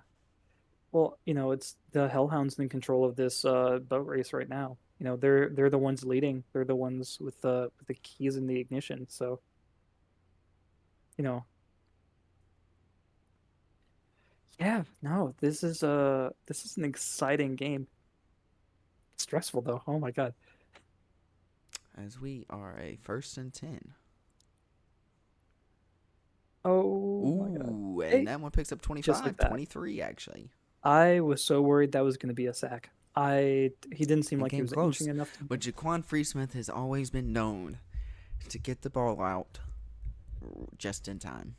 Well, it's the Hellhounds in control of this boat race right now. They're the ones leading. They're the ones with the keys in the ignition. So, you know, yeah, no, this is an exciting game. Stressful though. Oh my god. As we are a 1st and 10. Oh my god. Ooh, and Hey, that one picks up just like 25, that. 23 actually. I was so worried that was going to be a sack. He didn't seem It like he came was inching close, enough to but me. Jaquan Freesmith has always been known to get the ball out just in time,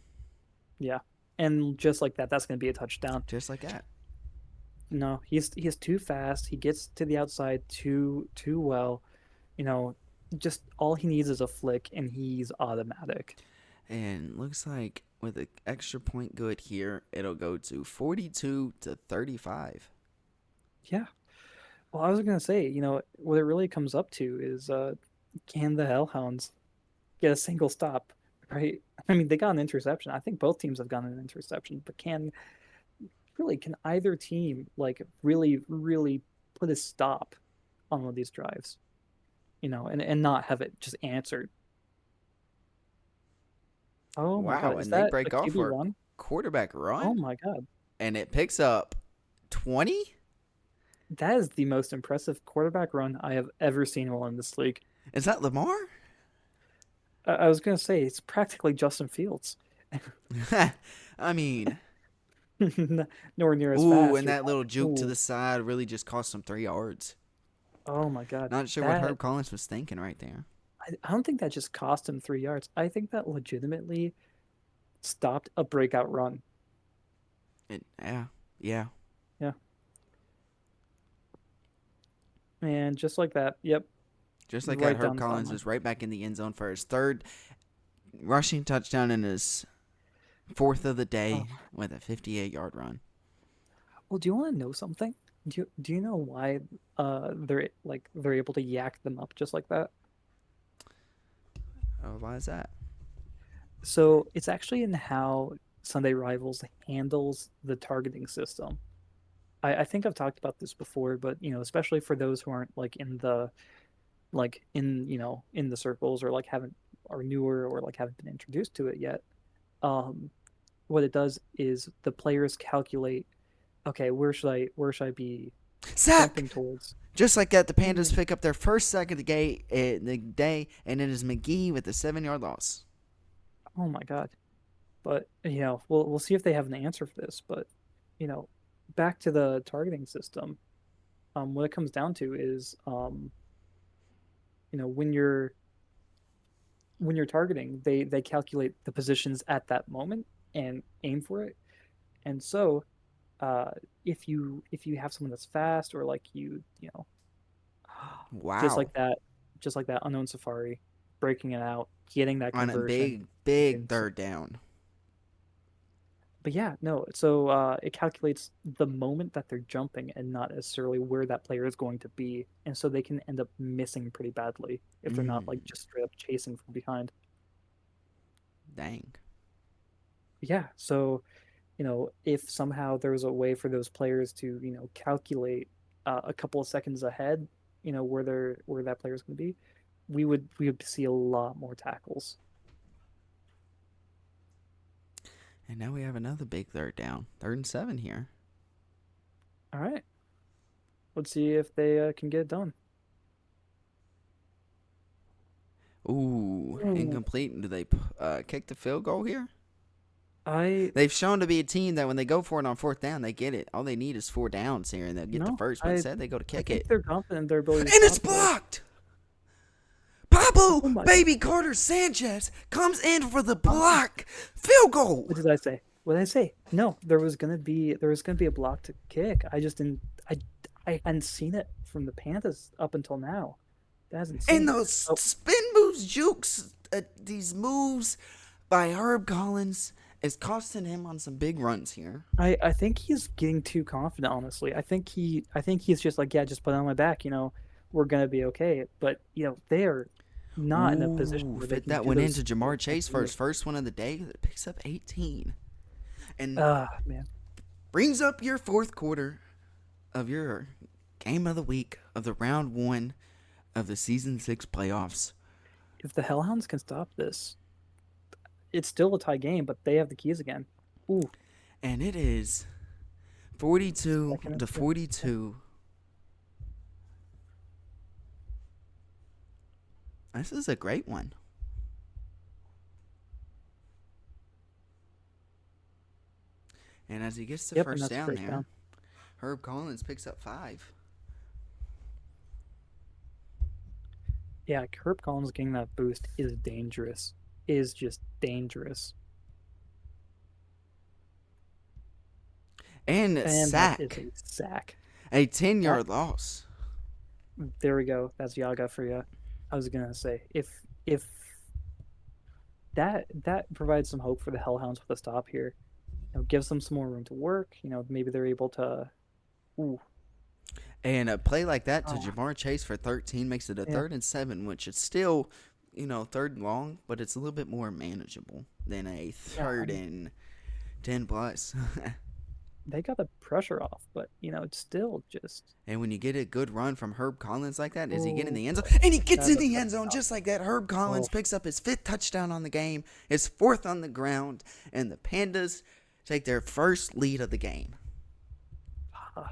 Yeah. And just like that, that's going to be a touchdown. just like that. No, he's too fast. He gets to the outside too well. You know, just all he needs is a flick and he's automatic. And looks like with an extra point good here, it'll go to 42-35. Yeah. Well, I was gonna say, what it really comes up to is can the Hellhounds get a single stop, right? I mean, they got an interception. I think both teams have gotten an interception, but can either team like really, really put a stop on one of these drives, and not have it just answered? Oh my Wow, God, is and they that a break off QB for a run? quarterback Oh run, my God, and it picks up 20. that is the most impressive quarterback run I have ever seen while in this league. Is that Lamar? I was gonna say it's practically Justin Fields. I mean, Nowhere near as ooh, fast. and You're that little not. juke to Ooh, the side really just cost him 3 yards. oh my God, Not sure what that Herb Collins was thinking right there. I don't think that just cost him 3 yards. I think that legitimately stopped a breakout run. Yeah, yeah. Yeah, and just like that, yep, Just like that, right Herb down the Collins sideline. is right back in the end zone for his third rushing touchdown in his fourth of the Oh, day with a 58-yard run. well, do you want to know something? Do you know why they're able to yak them up just like that? Oh, why is that? So it's actually in how Sunday Rivals handles the targeting system. I think I've talked about this before, but especially for those who aren't in the circles, or like haven't are newer, or like haven't been introduced to it yet. Um, what it does is the players calculate, okay, where should I be Sack! jumping towards? Just like that, the Pandas Mm, pick up their first sack of the day, and it is McGee with a 7-yard loss. oh my God. But we'll see if they have an answer for this. But you know, back to the targeting system. What it comes down to is, when you're targeting, they calculate the positions at that moment and aim for it. And so, uh, if you have someone that's fast, or like just like Wow. that, unknown safari, breaking it out, getting that On a conversion. big, big Ins- third down. But yeah, no. So it calculates the moment that they're jumping, and not necessarily where that player is going to be, and so they can end up missing pretty badly if they're not like Mm, just straight up chasing from behind. dang. Yeah, so if somehow there was a way for those players to calculate a couple of seconds ahead, where that player is going to be, we would see a lot more tackles. And now we have another big third down. 3rd and 7 here. All right, let's see if they can get it done. Ooh, Ooh, incomplete. Do they kick the field goal here? I They've shown to be a team that when they go for it on 4th down, they get it. All they need is 4 downs here, and they'll get the no, first. But I instead, they go to I kick think it, they're confident in their ability to and it's stop this. blocked. Pablo Oh my God. Baby Carter Sanchez comes in for the Um, block. Field goal. what did I say? What did I say? No, there was gonna be a blocked kick. I just didn't. I hadn't seen it from the Panthers up until now. That's And insane. those Oh, spin moves, jukes, these moves by Herb Collins is costing him on some big runs here. I think he's getting too confident. Honestly, I think he's just like, yeah, just put it on my back. We're gonna be okay. But they are not in a position Ooh, where they fit can that do one into those Jamar kind Chase of for his moves. first one of the day that picks up 18 and Ah, man. brings up your fourth quarter of your game of the week of the round one of the season 6 playoffs. If the Hellhounds can stop this, it's still a tie game, but they have the keys again. Ooh, And it is 42 second and to 2. Yeah. 42. This is a great one. And as he gets the Yep, and first that's down first there, down. Herb Collins picks up 5. Yeah, Herb Collins getting that boost is dangerous. Is just dangerous. And a And that is sack. a sack. A 10 That yard loss. There we go. That's Yaga for you. I was gonna say, if that provides some hope for the Hellhounds with a stop here. Gives them some more room to work. Maybe they're able to. Ooh, And a play like that to oh Jamar Chase for 13 makes it a yeah, 3rd and 7, which is still, third and long, but it's a little bit more manageable than a yeah. I third mean, and 10 plus. they got the pressure off, but it's still just. And when you get a good run from Herb Collins like that, is he getting in Oh the end zone? boy, And he gets in that's a the tough end zone stop. just like that. Herb Collins Oh, picks up his 5th touchdown on the game, his 4th on the ground, and the Pandas take their first lead of the game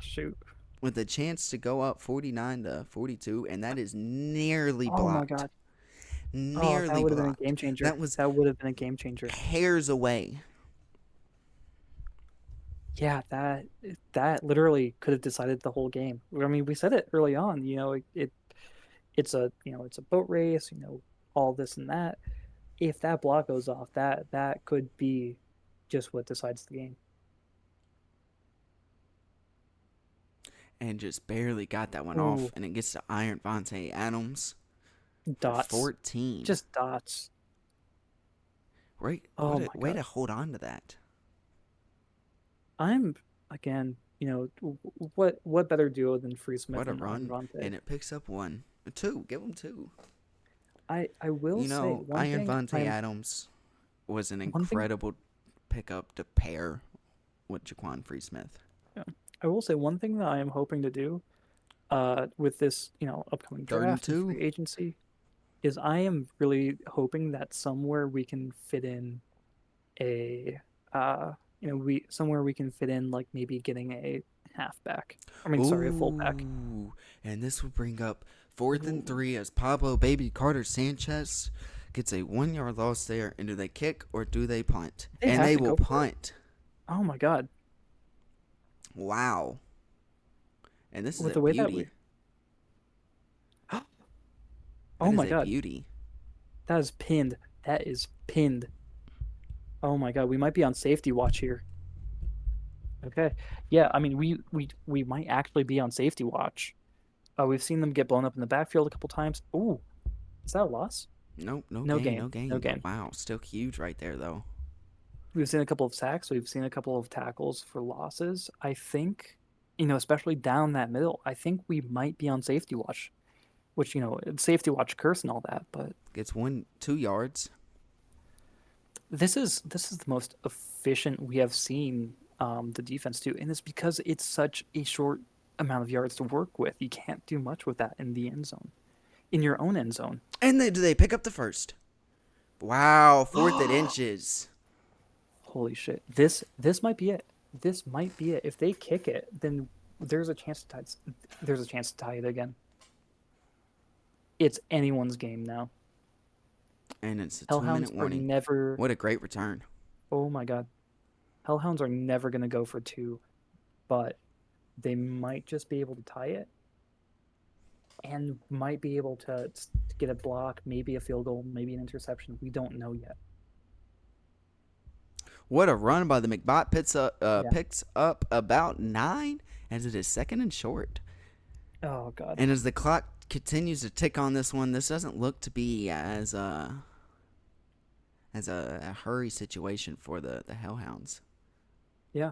shoot. with a chance to go up 49-42, and that is nearly Oh my blocked. God. Oh, that Nearly would have been a blocked. game changer. That was That would have been a game changer. hairs away. Yeah, that literally could have decided the whole game. I mean, we said it early on. It's a boat race. All this and that. If that block goes off, that could be just what decides the game. And just barely got that one off. Ooh, And it gets to Iron Vontae Adams for dots, 14. just dots. Right? Oh What a my way God. to hold on to that. I'm again. What better duo than Free Smith What a and Iron run. Vontae? And it picks up one. Two. Give them two. I will say one Iron thing. Vontae Adams was an One thing. incredible pickup to pair with Jaquan Free Smith. Yeah, I will say one thing that I am hoping to do with this, upcoming 3rd and draft and 2. free agency is I am really hoping that somewhere we can fit in a we somewhere we can fit in like maybe getting a halfback. I mean, sorry, a fullback. Ooh. And this will bring up 4th and 3 Ooh, as Pablo Baby Carter Sanchez gets a 1 yard loss there. And do they kick or do they punt? they And have they to will go for it. punt. Oh my God, Wow. And this is with a the way that we. beauty. Oh That is my a God, beauty. that is pinned. That is pinned. Oh my God, we might be on safety watch here. Okay. Yeah, I mean, we might actually be on safety watch. We've seen them get blown up in the backfield a couple times. Ooh, is that a loss? Nope, no No gain, gain. no No gain. But gain. wow, still huge right there, though. We've seen a couple of sacks. We've seen a couple of tackles for losses. I think, especially down that middle, I think we might be on safety watch, which, it's safety watch curse and all that. But Gets 2 yards. this is the most efficient we have seen the defense do, and it's because it's such a short amount of yards to work with. You can't do much with that in the end zone, in your own end zone. And they pick up the first. Wow, 4th and inches. Holy shit. This might be it. This might be it. If they kick it, then there's a chance to tie there's a chance to tie it again. It's anyone's game now. And it's a 2 Hellhounds minute are warning. never. What a great return. Oh my God. Hellhounds are never going to go for two, but they might just be able to tie it and might be able to get a block, maybe a field goal, maybe an interception. We don't know yet. What a run by the McBot. Yeah. Picks up about 9 as it is 2nd and short. Oh God. And as the clock continues to tick on this one, this doesn't look to be as a hurry situation for the Hellhounds. Yeah.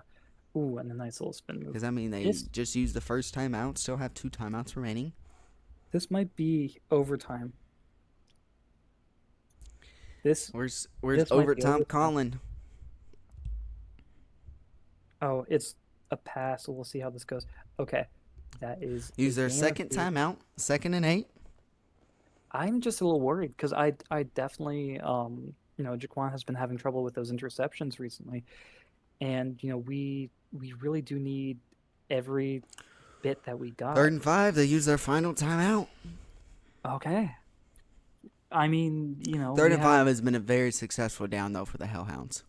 Ooh, and a nice little spin move. Because, I mean, they This just used the first timeout, still have 2 timeouts remaining. this might be overtime. This Where's this might be overtime overtime. calling? Oh, it's a pass. So we'll see how this goes. Okay. That is a Use their gain of second 2. timeout, 2nd and 8. I'm just a little worried because I definitely Jaquan has been having trouble with those interceptions recently, and we really do need every bit that we Third got. and 5, they use their final timeout. Okay. I mean, Third we and have. 5 has been a very successful down, though, for the Hellhounds.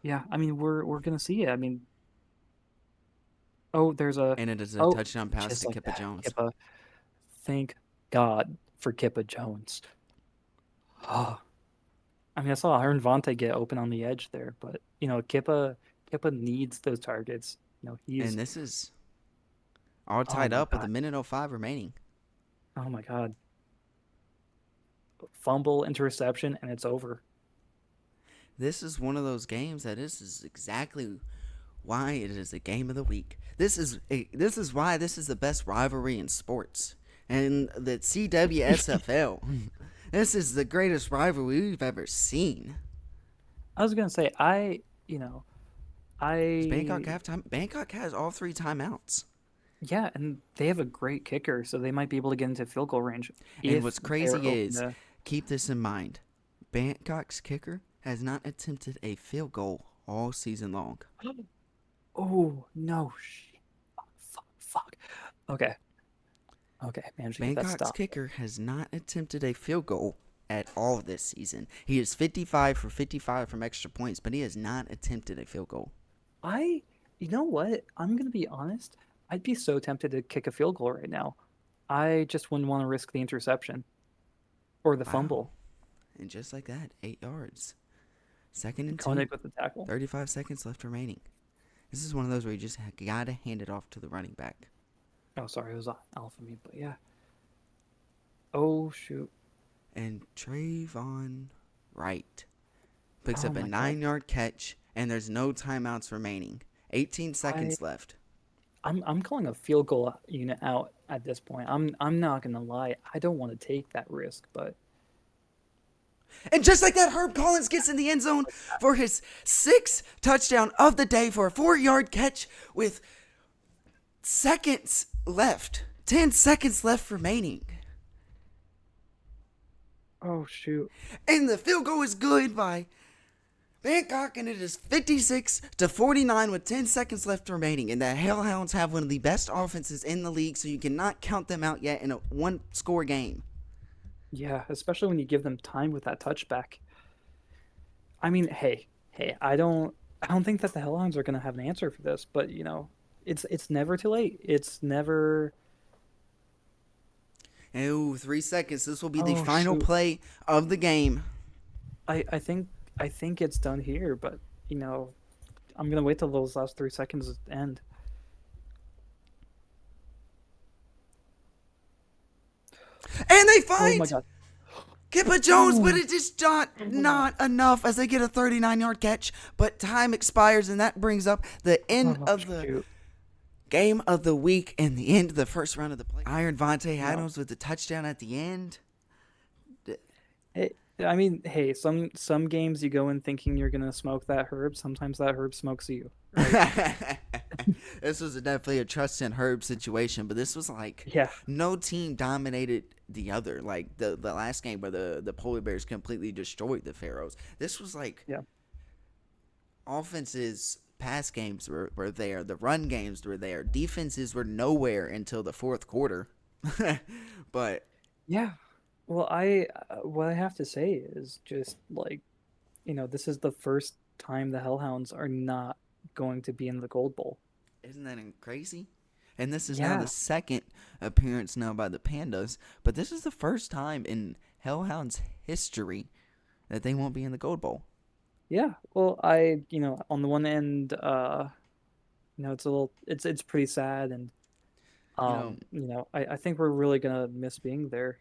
Yeah, I mean, we're gonna see it. I mean, oh, there's a. And it is a Oh, touchdown pass just to like Kippa that, Jones. Kippa. Thank God for Kippa Jones. Oh, I mean, I saw Aaron Vontae get open on the edge there, but Kippa needs those targets. He's. And this is all Oh tied my up with God. 1:05 remaining. Oh my God. Fumble, interception, and it's over. This is one of those games that this is exactly why it is a game of the week. This is why this is the best rivalry in sports. And the CWSFL. This is the greatest rivalry we've ever seen. I was gonna say you know, It's Bangkok I halftime. Bangkok has all three timeouts. yeah, and they have a great kicker, so they might be able to get into field goal range And if what's they're crazy open is, to. keep this in mind, Bangkok's kicker has not attempted a field goal all season long. Oh no! Fuck! Okay, managed to get that Bangkok's stop. kicker has not attempted a field goal at all this season. He is 55 for 55 from extra points, but he has not attempted a field goal. I, you know what? I'm gonna be honest. I'd be so tempted to kick a field goal right now. I just wouldn't want to risk the interception or the Wow. fumble. And just like that, 8 yards. Second and two. Koenig with the tackle. 35 seconds left remaining. This is one of those where you just gotta hand it off to the running back. Oh, sorry, it was alpha me, but yeah. Oh shoot! And Trayvon Wright picks Oh up a my god! 9 yard catch, and there's no timeouts remaining. 18 I seconds left. I'm calling a field goal unit out at this point. I'm not gonna lie. I don't want to take that risk, but And just like that, Herb Collins gets in the end zone for his sixth touchdown of the day for a 4 yard catch with seconds left. 10 seconds left remaining. oh shoot! And the field goal is good by Bangkok, and it is 56-49 with 10 seconds left remaining. And the Hellhounds have one of the best offenses in the league, so you cannot count them out yet in a one-score game. Yeah, especially when you give them time with that touchback. I mean, hey, I don't think that the Hellhounds are gonna have an answer for this, but it's never too late. It's never. Oh, 3 seconds. This will be the Oh final shoot! play of the game. I think it's done here, but you know, I'm gonna wait till those last 3 seconds end. And they Oh my find god! Kippa Jones, but Oh, it is not enough as they get a 39-yard catch. But time expires, and that brings up the end oh of the shoot! game of the week and the end of the first round of the play. Iron Vontae No. Adams with the touchdown at the end. Hey, I mean, hey, some games you go in thinking you're gonna smoke that herb. Sometimes that herb smokes you, right? This was definitely a trust in Herb situation, but this was like Yeah, no team dominated the other. Like the last game where the Polar Bears completely destroyed the Pharaohs. This was like yeah, offenses, pass games were there, the run games were there, defenses were nowhere until the fourth quarter. But yeah. Well, what I have to say is just like, this is the first time the Hellhounds are not going to be in the Gold Bowl. isn't that crazy? And this is now the Yeah, second appearance now by the Pandas, but this is the first time in Hellhounds history that they won't be in the Gold Bowl. yeah. Well, on the one end, it's a little, it's pretty sad, and You know, I think we're really gonna miss being there.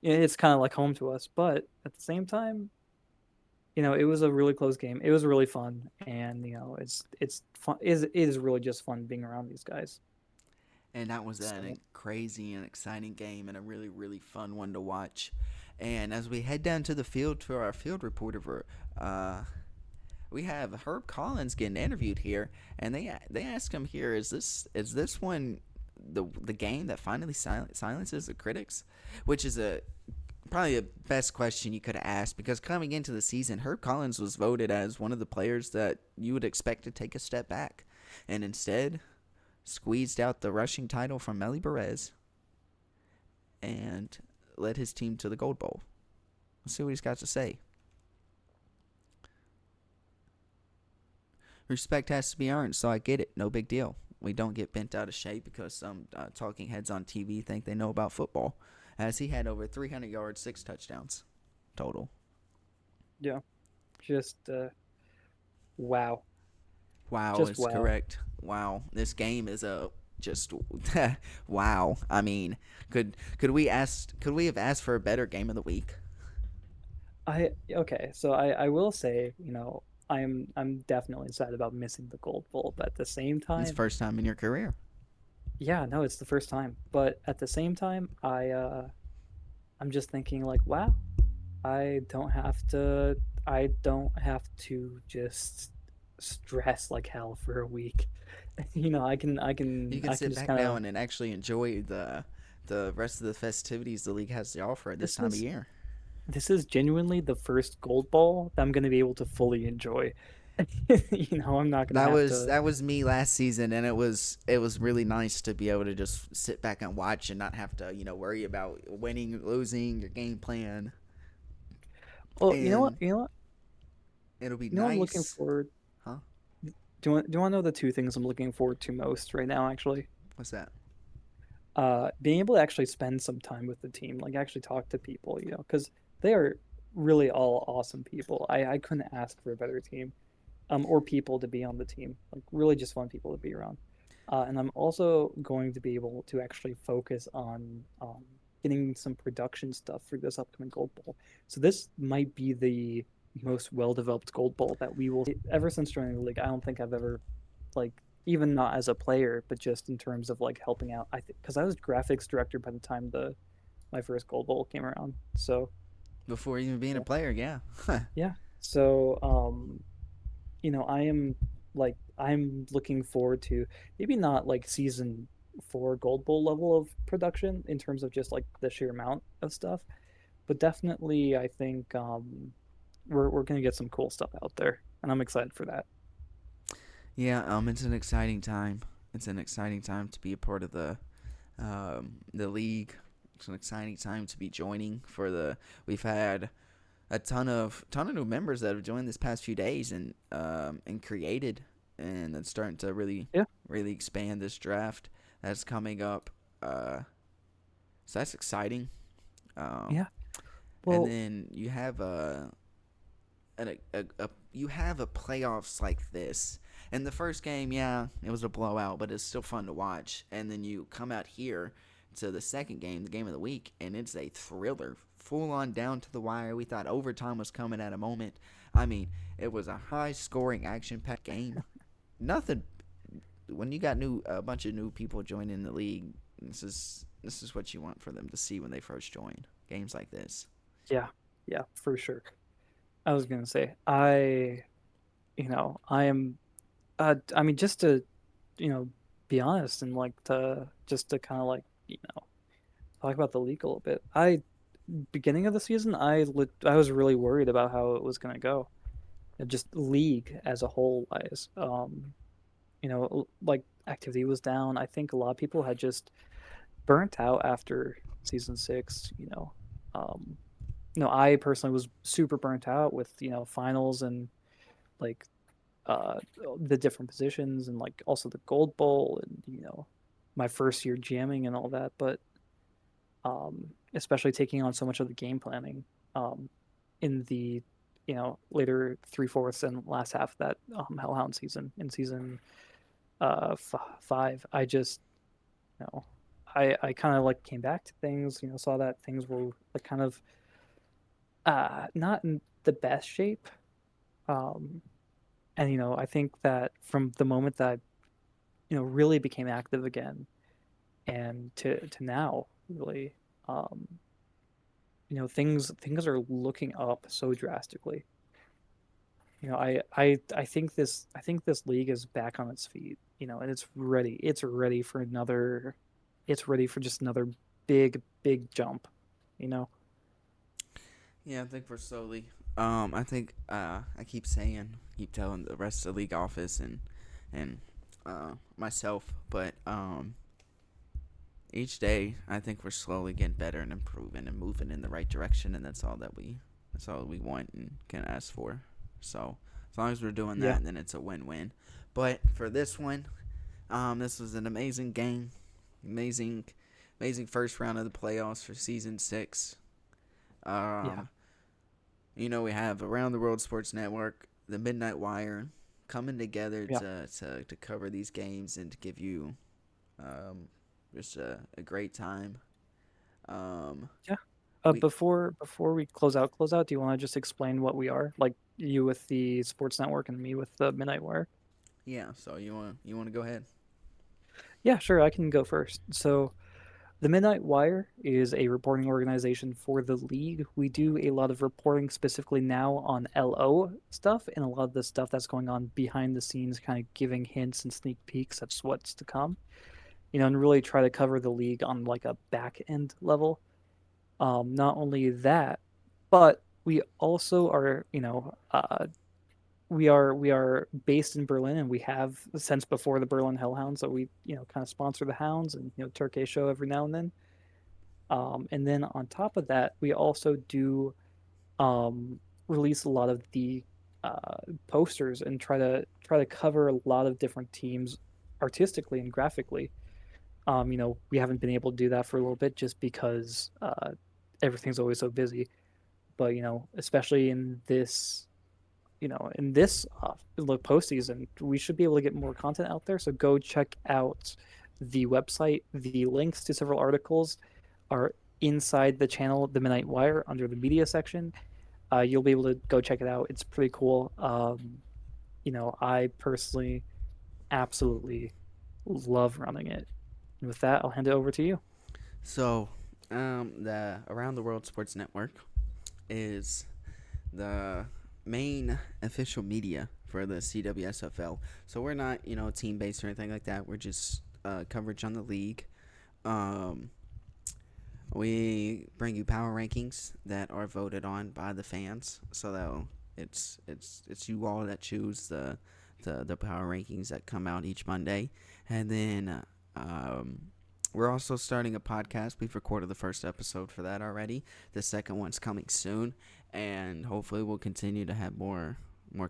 It's kind of like home to us, but at the same time, it was a really close game. It was really fun, and it's fun. It is really just fun being around these guys. and that was a So crazy and exciting game and a really, really fun one to watch. And as we head down to the field for our field reporter, uh, we have Herb Collins getting interviewed here, and they ask him here, is this one the game that finally silences the critics, which is a probably the best question you could have asked, because coming into the season, Herb Collins was voted as one of the players that you would expect to take a step back, and instead squeezed out the rushing title from Melly Perez and led his team to the Gold Bowl. Let's see what he's got to say. Respect has to be earned, so I get it. No big deal. We don't get bent out of shape because some talking heads on TV think they know about football, as he had over 300 yards, 6 touchdowns total. yeah, just wow, Wow just is wow. correct. Wow, this game is a just wow. I mean, could we have asked for a better game of the week? Okay, so I will say, I'm definitely sad about missing the gold bowl, but at the same It's time, first time in your career. yeah, no, it's the first time. But at the same time, I'm just thinking like, wow, I don't have to I don't have to just stress like hell for a week. You can I can sit just back kind of down and actually enjoy the rest of the festivities the league has to offer at this this time of is year. this is genuinely the first gold ball that I'm going to be able to fully enjoy. I'm not going to have to. That was me last season, and it was really nice to be able to just sit back and watch and not have to worry about winning, losing, your game plan, Well, you know what? and it'll be I'm looking nice, forward. huh? Do you want to know the two things I'm looking forward to most right now? Actually, What's that? being able to actually spend some time with the team, like actually talk to people, because they are really all awesome people. I couldn't ask for a better team, or people to be on the team, like really just fun people to be around. And I'm also going to be able to actually focus on getting some production stuff for this upcoming Gold Bowl. So this might be the most well-developed Gold Bowl that we will see ever since joining the league. I don't think I've ever like even not as a player, but just in terms of like helping out. I think because I was graphics director by the time the my first Gold Bowl came around. So Before even being a yeah, player, yeah. yeah. So I'm looking forward to maybe not like season four Gold Bowl level of production in terms of just like the sheer amount of stuff, but definitely I think we're gonna get some cool stuff out there, and I'm excited for that. Yeah, it's an exciting time. It's an exciting time to be a part of the league. It's an exciting time to be joining for the. We've had a ton of new members that have joined this past few days and created, and it's starting to Yeah, really expand this draft that's coming up. Uh, so that's exciting. Um, yeah. and Well, then you have you have a playoffs like this. And the first game, yeah, it was a blowout, but it's still fun to watch. And then you come out here to the second game, the game of the week, and it's a thriller, full on down to the wire. We thought overtime was coming at a moment. I mean, it was a high scoring, action packed game. Nothing when you got a bunch of new people joining the league. This is what you want for them to see when they first join games like this. yeah, yeah, for sure. I was gonna say I am. I mean, just to you know be honest and like to just to kind of like talk about the league a little bit. Beginning of the season, I was really worried about how it was gonna go. Just league as a whole wise. Like activity was down. I think a lot of people had just burnt out after season six. I personally was super burnt out with finals and like uh the different positions and like also the gold bowl and my first year jamming and all that, but especially taking on so much of the game planning um in the later three-fourths and last half of that hellhound season in season five. I just you know I kind of like came back to things, saw that things were like kind of not in the best shape. um and I think that from the moment that I really became active again and to now really, um things are looking up so drastically. I think this league is back on its feet, and it's ready for just another big jump, you know. Yeah, I think we're slowly. I think I keep telling the rest of the league office and myself, but each day I think we're slowly getting better and improving and moving in the right direction, and that's all we want and can ask for. So as long as we're doing Yeah, that, then it's a win-win. But for this one, this was an amazing game, amazing, amazing first round of the playoffs for season 6. yeah, Um, we have Around the World Sports Network, the Midnight Wire, coming together yeah, to cover these games and to give you um, just a great time. Um, yeah. We Before we close out, do you want to just explain what we are? Like you with the Sports Network and me with the Midnight Wire? Yeah. So you want to go ahead? Yeah, sure, I can go first. So the Midnight Wire is a reporting organization for the league. We do a lot of reporting specifically now on LO stuff and a lot of the stuff that's going on behind the scenes, kind of giving hints and sneak peeks of what's to come. And really try to cover the league on like a back end level. Not only that, but we also are, we are based in Berlin, and we have since before the Berlin Hellhounds. So we, kind of sponsor the Hounds and Turkey show every now and then. And then on top of that, we also do um, release a lot of the posters and try to cover a lot of different teams artistically and graphically. We haven't been able to do that for a little bit just because everything's always so busy. But especially in this postseason, we should be able to get more content out there. So go check out the website. The links to several articles are inside the channel, The Midnight Wire, under the media section. You'll be able to go check it out. It's pretty cool. I personally absolutely love running it. And with that, I'll hand it over to you. So, the Around the World Sports Network is the main official media for the CWSFL. So we're not, team based or anything like that. We're just coverage on the league. Um, we bring you power rankings that are voted on by the fans. So that it's you all that choose the power rankings that come out each Monday, and then we're also starting a podcast. We've recorded the first episode for that already. The second one's coming soon, and hopefully we'll continue to have more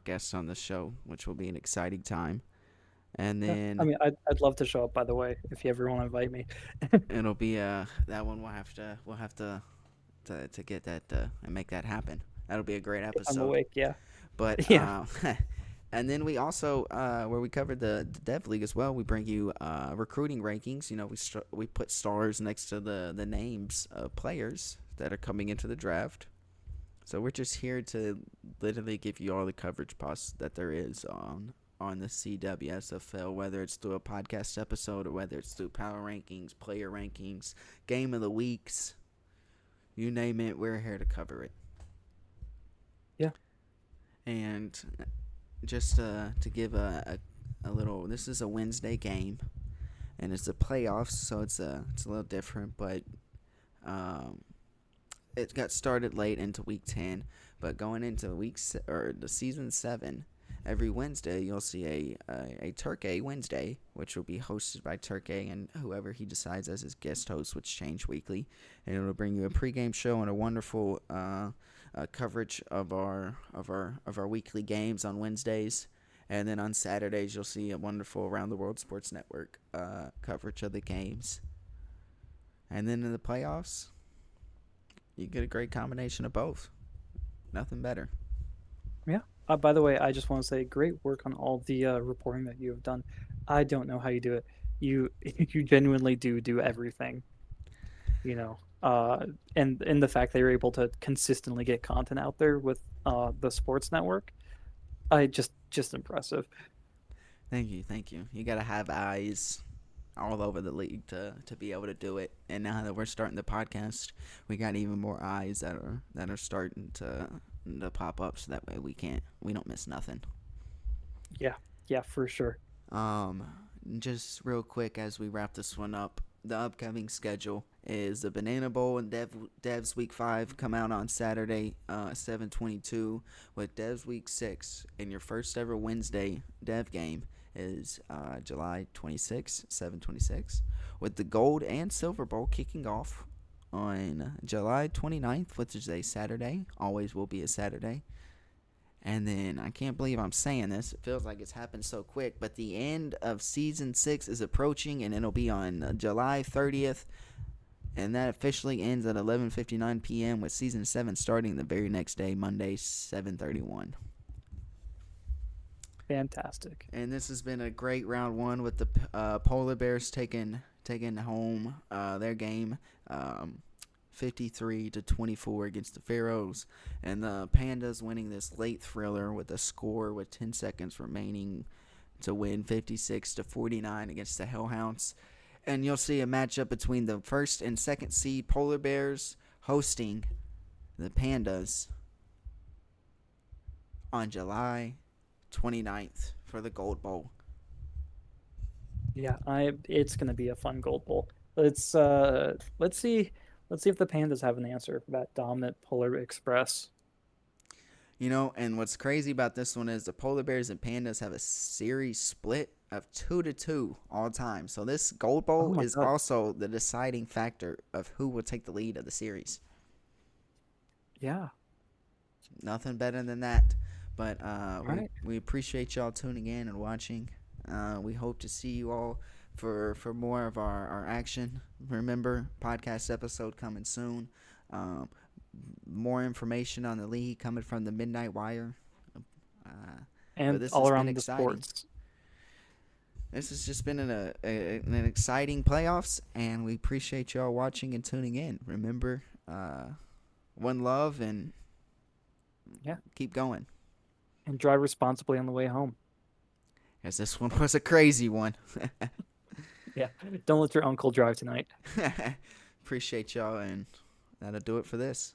guests on the show, which will be an exciting time. And Yeah, I then mean, I'd love to show up. By the way, if you ever want to invite me, it'll be that one we'll have to get that and make that happen. That'll be a great if I'm episode. awake, yeah, But yeah, and then we also where we covered the Dev League as well. We bring you recruiting rankings. We put stars next to the names of players that are coming into the draft. So we're just here to literally give you all the coverage that there is on the CWSFL, whether it's through a podcast episode or whether it's through power rankings, player rankings, game of the weeks, you name it, we're here to cover it. yeah. And just to give a little, this is a Wednesday game, and it's the playoffs, so it's a little different, but um, it got started late into week 10, but going into or the season 7, every Wednesday you'll see a Turkey Wednesday, which will be hosted by Turkey and whoever he decides as his guest host, which change weekly, and it'll bring you a pregame show and a wonderful coverage of our weekly games on Wednesdays. And then on Saturdays, you'll see a wonderful Around the World Sports Network coverage of the games. And then in the playoffs, you get a great combination of both. Nothing better. Yeah. By the way, I just want to say great work on all the reporting that you have done. I don't know how you do it. You you genuinely do everything, you know. And the fact that you're able to consistently get content out there with the sports network, I just impressive. Thank you, thank you. You gotta have eyes all over the league to be able to do it. And now that we're starting the podcast, we got even more eyes that are starting to pop up, so that way we don't miss nothing. Yeah, yeah, for sure. Um, just real quick as we wrap this one up, the upcoming schedule is the Banana Bowl and Devs Week 5 come out on Saturday, 7/22, with Devs Week 6, and your first ever Wednesday Dev game is July 26, 7/26, with the Gold and Silver Bowl kicking off on July 29th, which is a Saturday, always will be a Saturday. And then I can't believe I'm saying this. It feels like it's happened so quick, but the end of season 6 is approaching, and it'll be on July 30th, and that officially ends at 11:59 p.m. with season 7 starting the very next day, Monday, 7:31. Fantastic. And this has been a great round 1 with the Polar Bears taking home their game. 53-24 against the Pharaohs, and the Pandas winning this late thriller with a score with 10 seconds remaining to win 56-49 against the Hellhounds. And you'll see a matchup between the first and second seed Polar Bears hosting the Pandas on July 29th for the Gold Bowl. Yeah, I it's gonna be a fun Gold Bowl. Let's see if the Pandas have an answer for that dominant Polar Express. You know, and what's crazy about this one is the Polar Bears and Pandas have a series split of 2-2 all time. So this Gold Oh Bowl my is God. also the deciding factor of who will take the lead of the series. Yeah. Nothing better than that. But All right. we appreciate y'all tuning in and watching. We hope to see you all for more of our action. Remember, podcast episode coming soon. More information on the league coming from the Midnight Wire. But And this all has been around the exciting. sports. This has just been an exciting playoffs, and we appreciate y'all watching and tuning in. Remember, one love, and Yeah. keep going. And drive responsibly on the way home. As this one was a crazy one. Yeah. Don't let your uncle drive tonight. Appreciate y'all, and that'll do it for this.